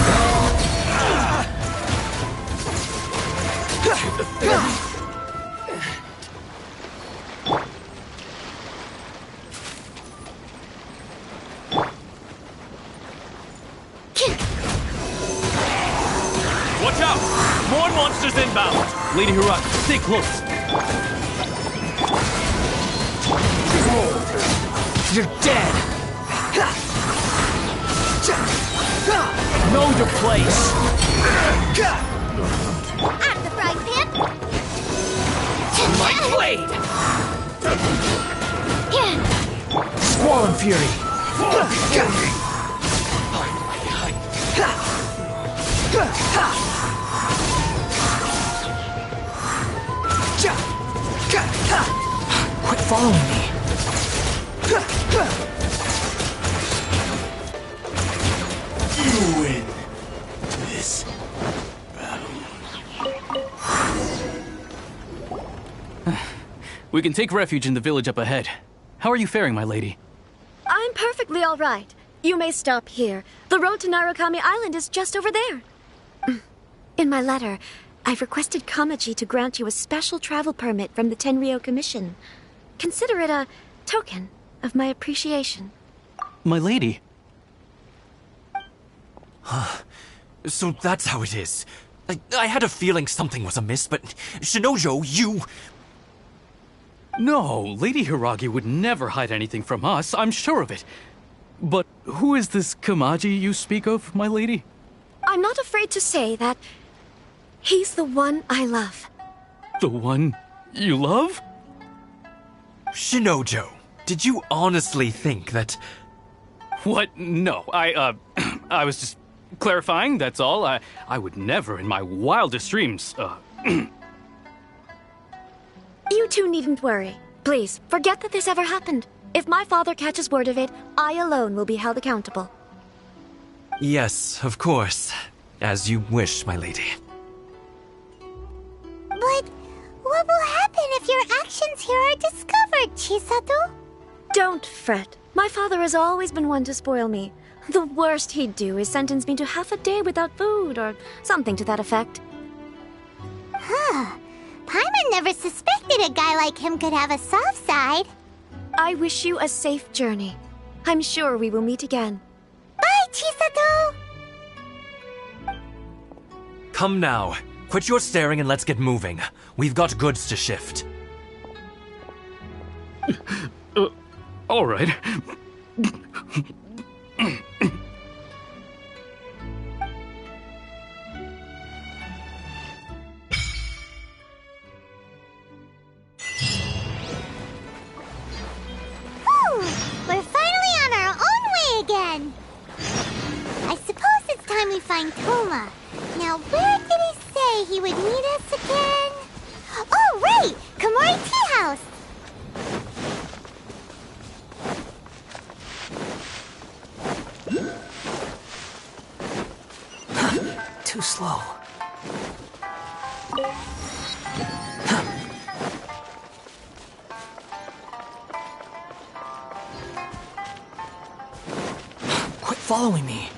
Watch out! More monsters inbound! Lady Hiragi, stay close. You're dead. Know your place. Out of the frying pan. My blade. Squall and Fury. following me. You win this battle. We can take refuge in the village up ahead. How are you faring, my lady? I'm perfectly all right. You may stop here. The road to Narukami Island is just over there. In my letter, I've requested Kamaji to grant you a special travel permit from the Tenryou Commission. Consider it a token of my appreciation. My lady? So that's how it is. I had a feeling something was amiss, but Shinojo, you... No, Lady Hiragi would never hide anything from us, I'm sure of it. But who is this Kamaji you speak of, my lady? I'm not afraid to say that he's the one I love. The one you love? Shinojo, did you honestly think that... What? No, I was just clarifying, that's all. I would never in my wildest dreams, You two needn't worry. Please, forget that this ever happened. If my father catches word of it, I alone will be held accountable. Yes, of course. As you wish, my lady. But what will happen if your actions here are discovered, Chisato? Don't fret. My father has always been one to spoil me. The worst he'd do is sentence me to half a day without food, or something to that effect. Huh. Paimon never suspected a guy like him could have a soft side. I wish you a safe journey. I'm sure we will meet again. Bye, Chisato! Come now. Quit your staring and let's get moving. We've got goods to shift. All right. We're finally on our own way again! I suppose it's time we find Toma. Now, where did he say he would meet us again? Oh, right! Komori Tea House! Too slow. Quit following me.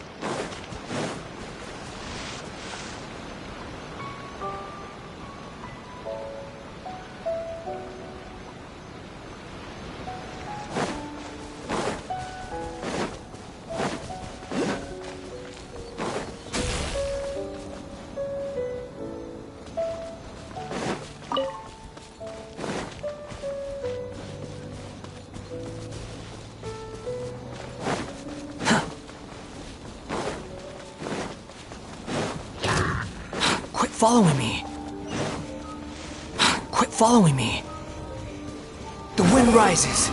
Following me. Quit following me. The wind rises.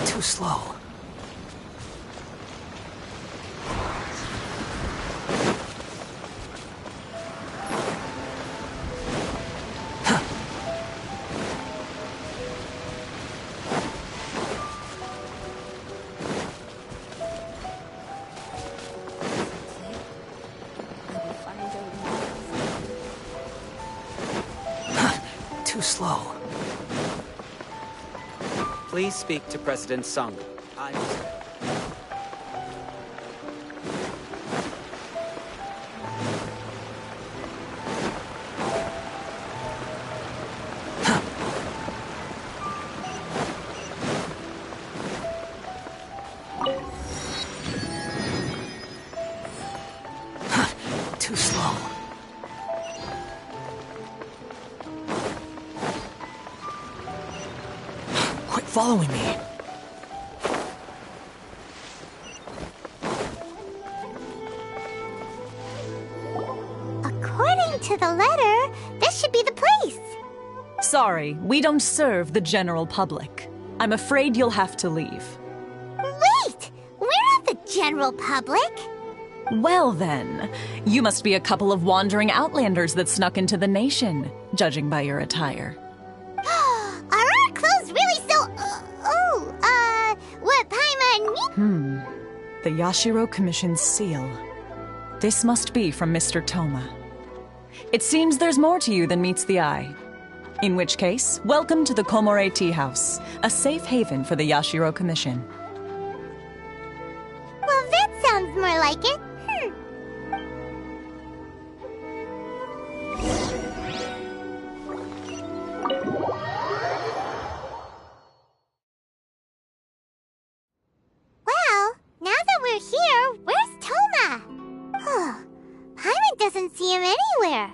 Too slow. Too slow. Please speak to President Sung. Too slow. following me. According to the letter, this should be the place. Sorry, we don't serve the general public. I'm afraid you'll have to leave. Wait! We're not the general public. Well then, you must be a couple of wandering outlanders that snuck into the nation, judging by your attire. Are our clothes really so... what Paimon mean? The Yashiro Commission's seal. This must be from Mr. Toma. It seems there's more to you than meets the eye. In which case, welcome to the Komore Tea House, a safe haven for the Yashiro Commission. Well, that sounds more like it. Well, now that we're here, where's Toma? Paimon doesn't see him anywhere.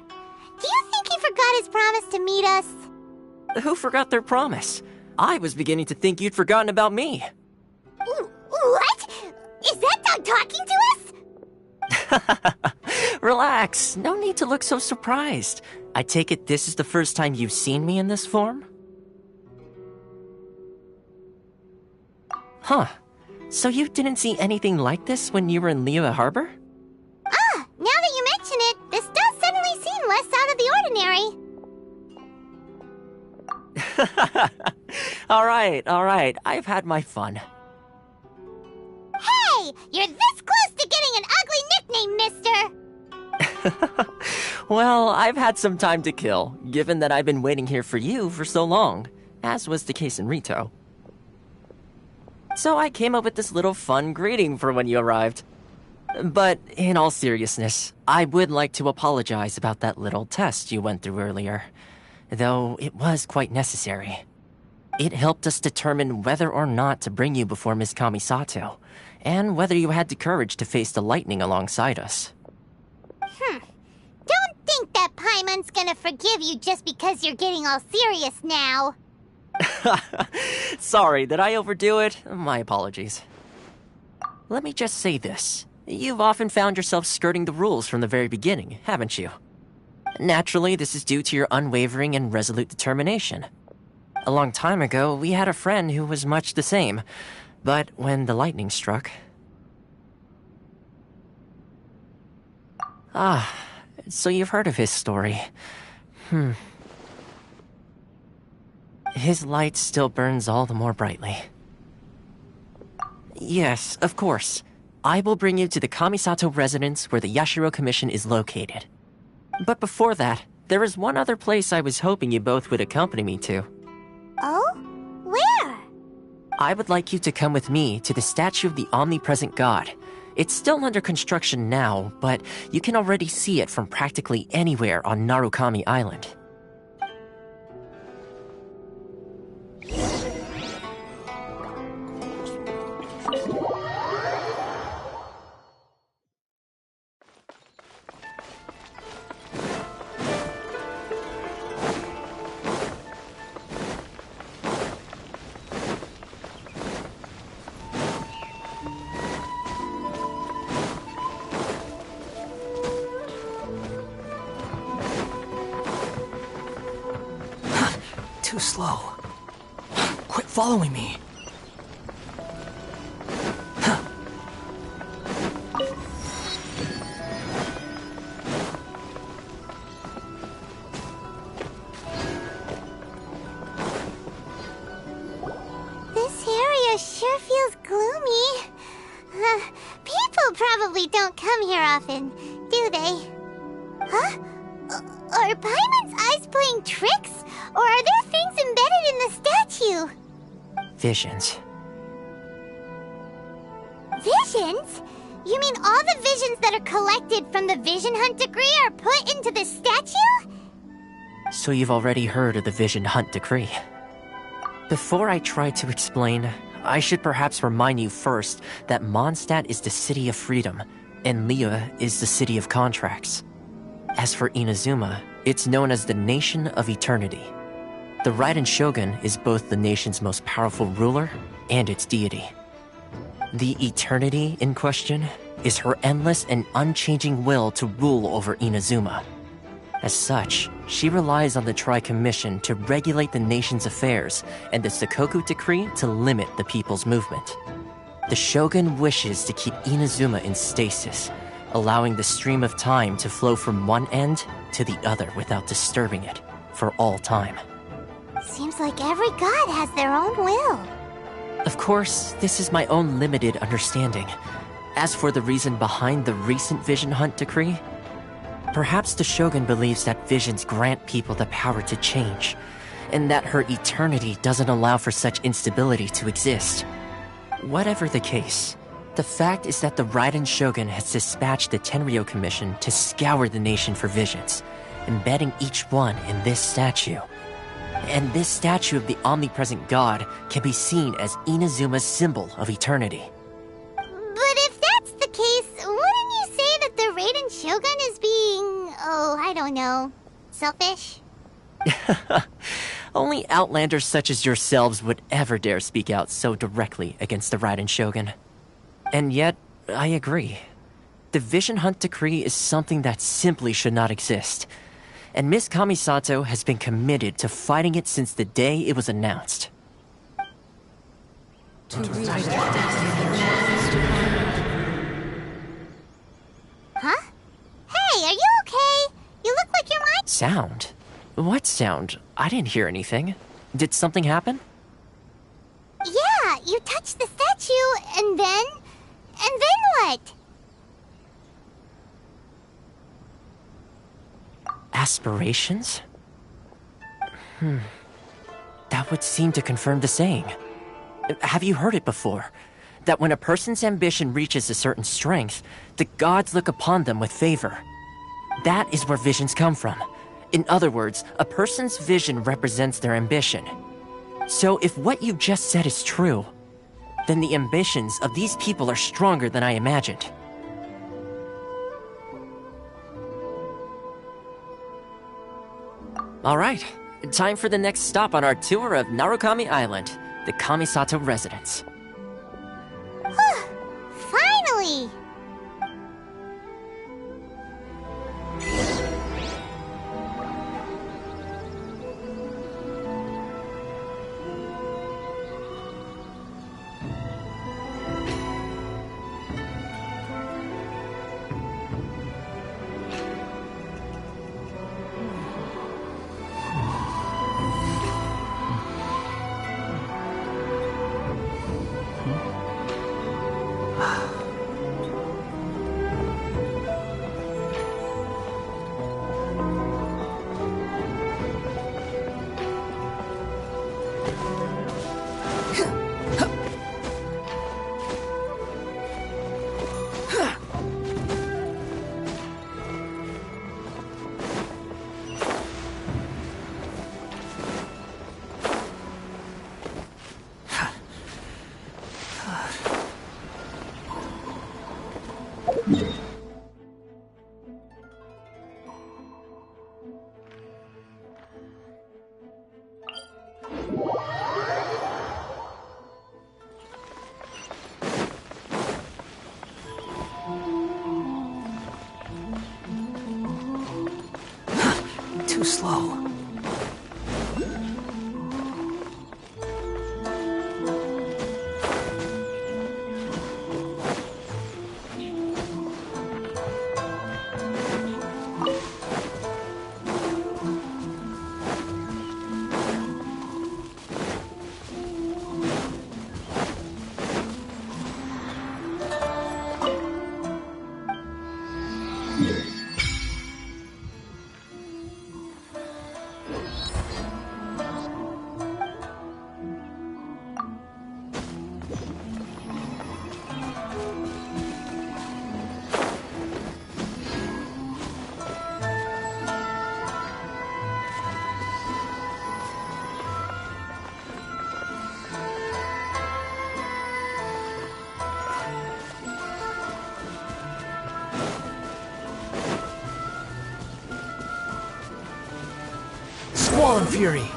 Do you think he forgot his promise to meet us? Who forgot their promise? I was beginning to think you'd forgotten about me. What? Is that dog talking to us? Relax, no need to look so surprised. I take it this is the first time you've seen me in this form? Huh. So you didn't see anything like this when you were in Liyue Harbor? Now that you mention it, this does suddenly seem less out of the ordinary. Alright, I've had my fun. Hey! You're this close to getting an ugly nickname, mister! Well, I've had some time to kill, given that I've been waiting here for you for so long, as was the case in Rito. So I came up with this little fun greeting for when you arrived. But in all seriousness, I would like to apologize about that little test you went through earlier, though it was quite necessary. It helped us determine whether or not to bring you before Ms. Kamisato, and whether you had the courage to face the lightning alongside us. Don't think that Paimon's gonna forgive you just because you're getting all serious now. Sorry, did I overdo it? My apologies. Let me just say this. You've often found yourself skirting the rules from the very beginning, haven't you? Naturally, this is due to your unwavering and resolute determination. A long time ago, we had a friend who was much the same, but when the lightning struck... so you've heard of his story. His light still burns all the more brightly. Yes, of course. I will bring you to the Kamisato residence where the Yashiro Commission is located. But before that, there is one other place I was hoping you both would accompany me to. Oh? Where? I would like you to come with me to the statue of the omnipresent god. It's still under construction now, but you can already see it from practically anywhere on Narukami Island. Too slow. Quit following me. This area sure feels gloomy. People probably don't come here often, do they? Huh? Are Paimon's eyes playing tricks? Or are there things embedded in the statue? Visions. Visions? You mean all the visions that are collected from the Vision Hunt decree are put into the statue? So you've already heard of the Vision Hunt decree. Before I try to explain, I should perhaps remind you first that Mondstadt is the city of freedom, and Liyue is the city of contracts. As for Inazuma, it's known as the Nation of Eternity. The Raiden Shogun is both the nation's most powerful ruler and its deity. The eternity in question is her endless and unchanging will to rule over Inazuma. As such, she relies on the Tri-Commission to regulate the nation's affairs and the Sakoku Decree to limit the people's movement. The Shogun wishes to keep Inazuma in stasis, allowing the stream of time to flow from one end to the other without disturbing it for all time. Seems like every god has their own will. Of course, this is my own limited understanding. As for the reason behind the recent Vision Hunt decree, perhaps the Shogun believes that visions grant people the power to change, and that her eternity doesn't allow for such instability to exist. Whatever the case, the fact is that the Raiden Shogun has dispatched the Tenryo Commission to scour the nation for visions, embedding each one in this statue. And this statue of the omnipresent god can be seen as Inazuma's symbol of eternity. But if that's the case, wouldn't you say that the Raiden Shogun is being, I don't know, selfish? Only outlanders such as yourselves would ever dare speak out so directly against the Raiden Shogun. And yet, I agree. The Vision Hunt decree is something that simply should not exist. And Miss Kamisato has been committed to fighting it since the day it was announced. Huh? Hey, are you okay? You look like your mind— Sound? What sound? I didn't hear anything. Did something happen? Yeah, you touched the statue, and then what? Aspirations? That would seem to confirm the saying. Have you heard it before? That when a person's ambition reaches a certain strength, the gods look upon them with favor. That is where visions come from. In other words, a person's vision represents their ambition. So if what you just said is true, then the ambitions of these people are stronger than I imagined. Alright, time for the next stop on our tour of Narukami Island, the Kamisato residence. Finally! Too slow. Squall and Fury.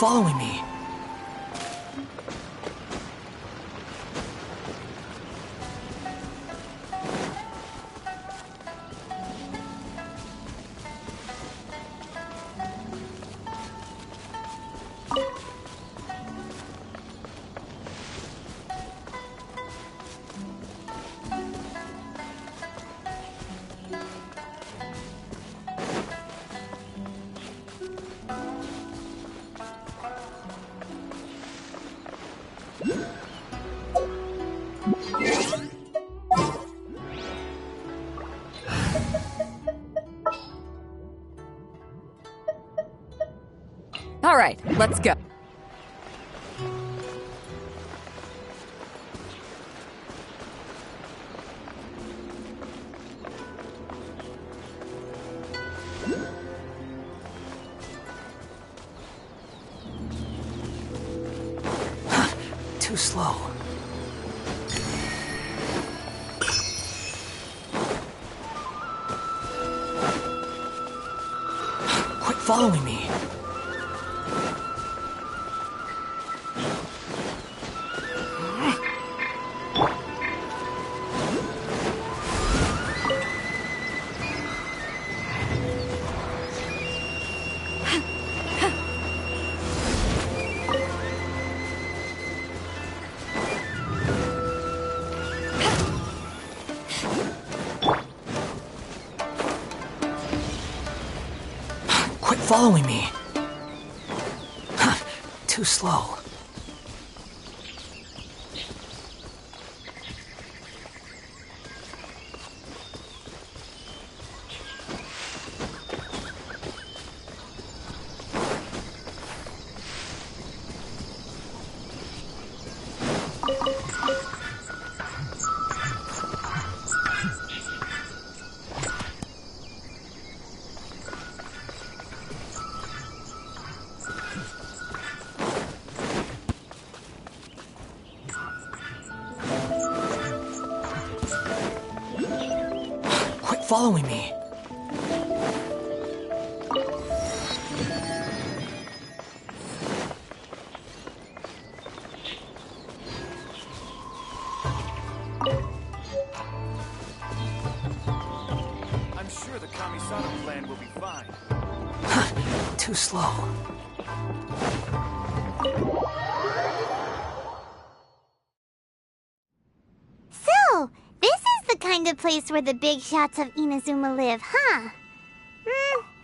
following me. All right, let's go. Too slow. Quit following me. Quit following me. Too slow. Quit following me. I'm sure the Kamisato plan will be fine. Too slow. So, this is the kind of place where the big shots of Inazuma live, huh?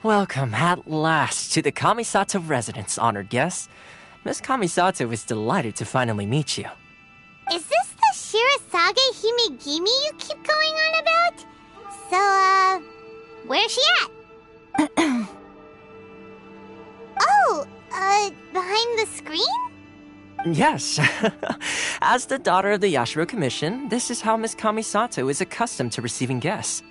Welcome at last to the Kamisato residence, honored guests. Miss Kamisato is delighted to finally meet you. Is this the Shirasage Himegimi you keep going on about? So, where's she at? Oh, behind the screen? Yes. As the daughter of the Yashiro Commission, this is how Miss Kamisato is accustomed to receiving guests.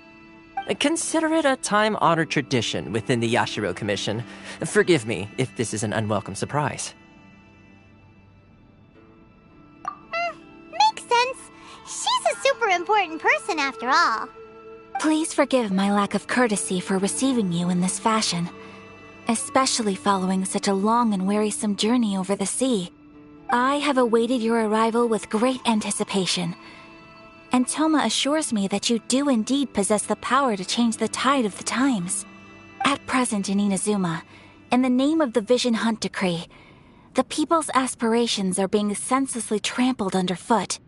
Consider it a time-honored tradition within the Yashiro Commission. Forgive me if this is an unwelcome surprise. Makes sense. She's a super important person after all. Please forgive my lack of courtesy for receiving you in this fashion, especially following such a long and wearisome journey over the sea. I have awaited your arrival with great anticipation, and Toma assures me that you do indeed possess the power to change the tide of the times. At present in Inazuma, in the name of the Vision Hunt Decree, the people's aspirations are being senselessly trampled underfoot.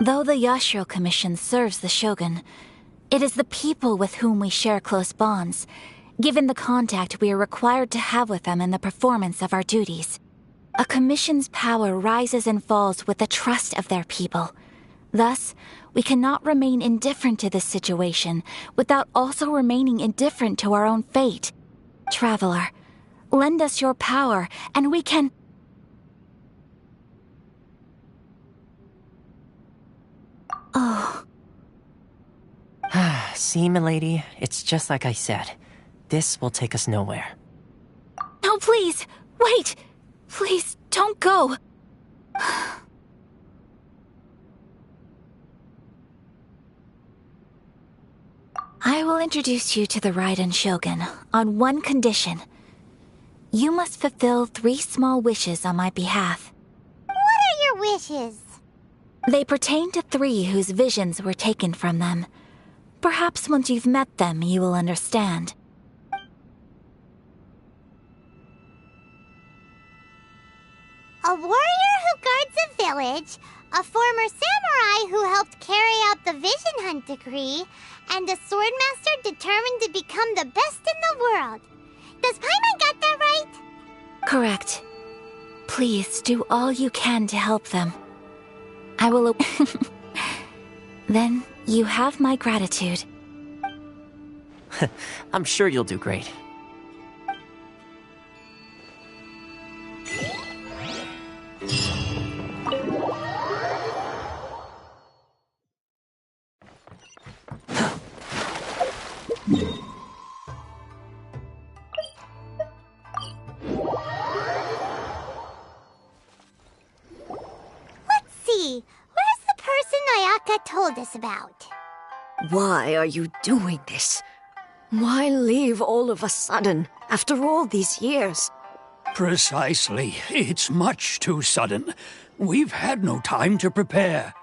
Though the Yashiro Commission serves the Shogun, it is the people with whom we share close bonds, given the contact we are required to have with them in the performance of our duties. A commission's power rises and falls with the trust of their people. Thus, we cannot remain indifferent to this situation without also remaining indifferent to our own fate. Traveler, lend us your power, and we can... Oh. See, milady, it's just like I said. This will take us nowhere. No, please! Wait! Please, don't go! I will introduce you to the Raiden Shogun on one condition. You must fulfill 3 small wishes on my behalf. What are your wishes? They pertain to 3 whose visions were taken from them. Perhaps once you've met them, you will understand. A warrior who guards a village, a former samurai who helped carry out the Vision Hunt decree, and a swordmaster determined to become the best in the world. Does Paimon get that right? Correct. Please do all you can to help them. I will... Then you have my gratitude. I'm sure you'll do great. Let's see. Where's the person Ayaka told us about? Why are you doing this? Why leave all of a sudden, after all these years? Precisely. It's much too sudden. We've had no time to prepare.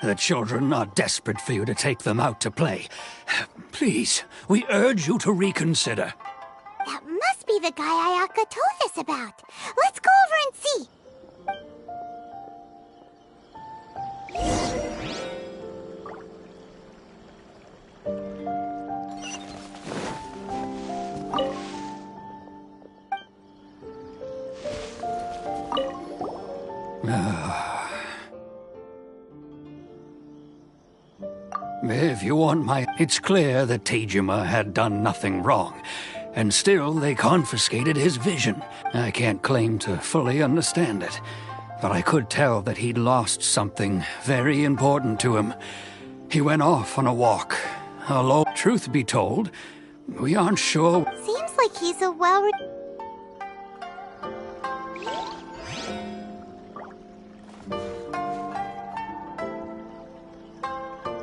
The children are desperate for you to take them out to play. Please, we urge you to reconsider. That must be the guy Ayaka told us about. Let's go over and see. If you want my... It's clear that Tejima had done nothing wrong, and still they confiscated his vision. I can't claim to fully understand it, but I could tell that he'd lost something very important to him. He went off on a walk. Although, truth be told, we aren't sure... Seems like he's a well...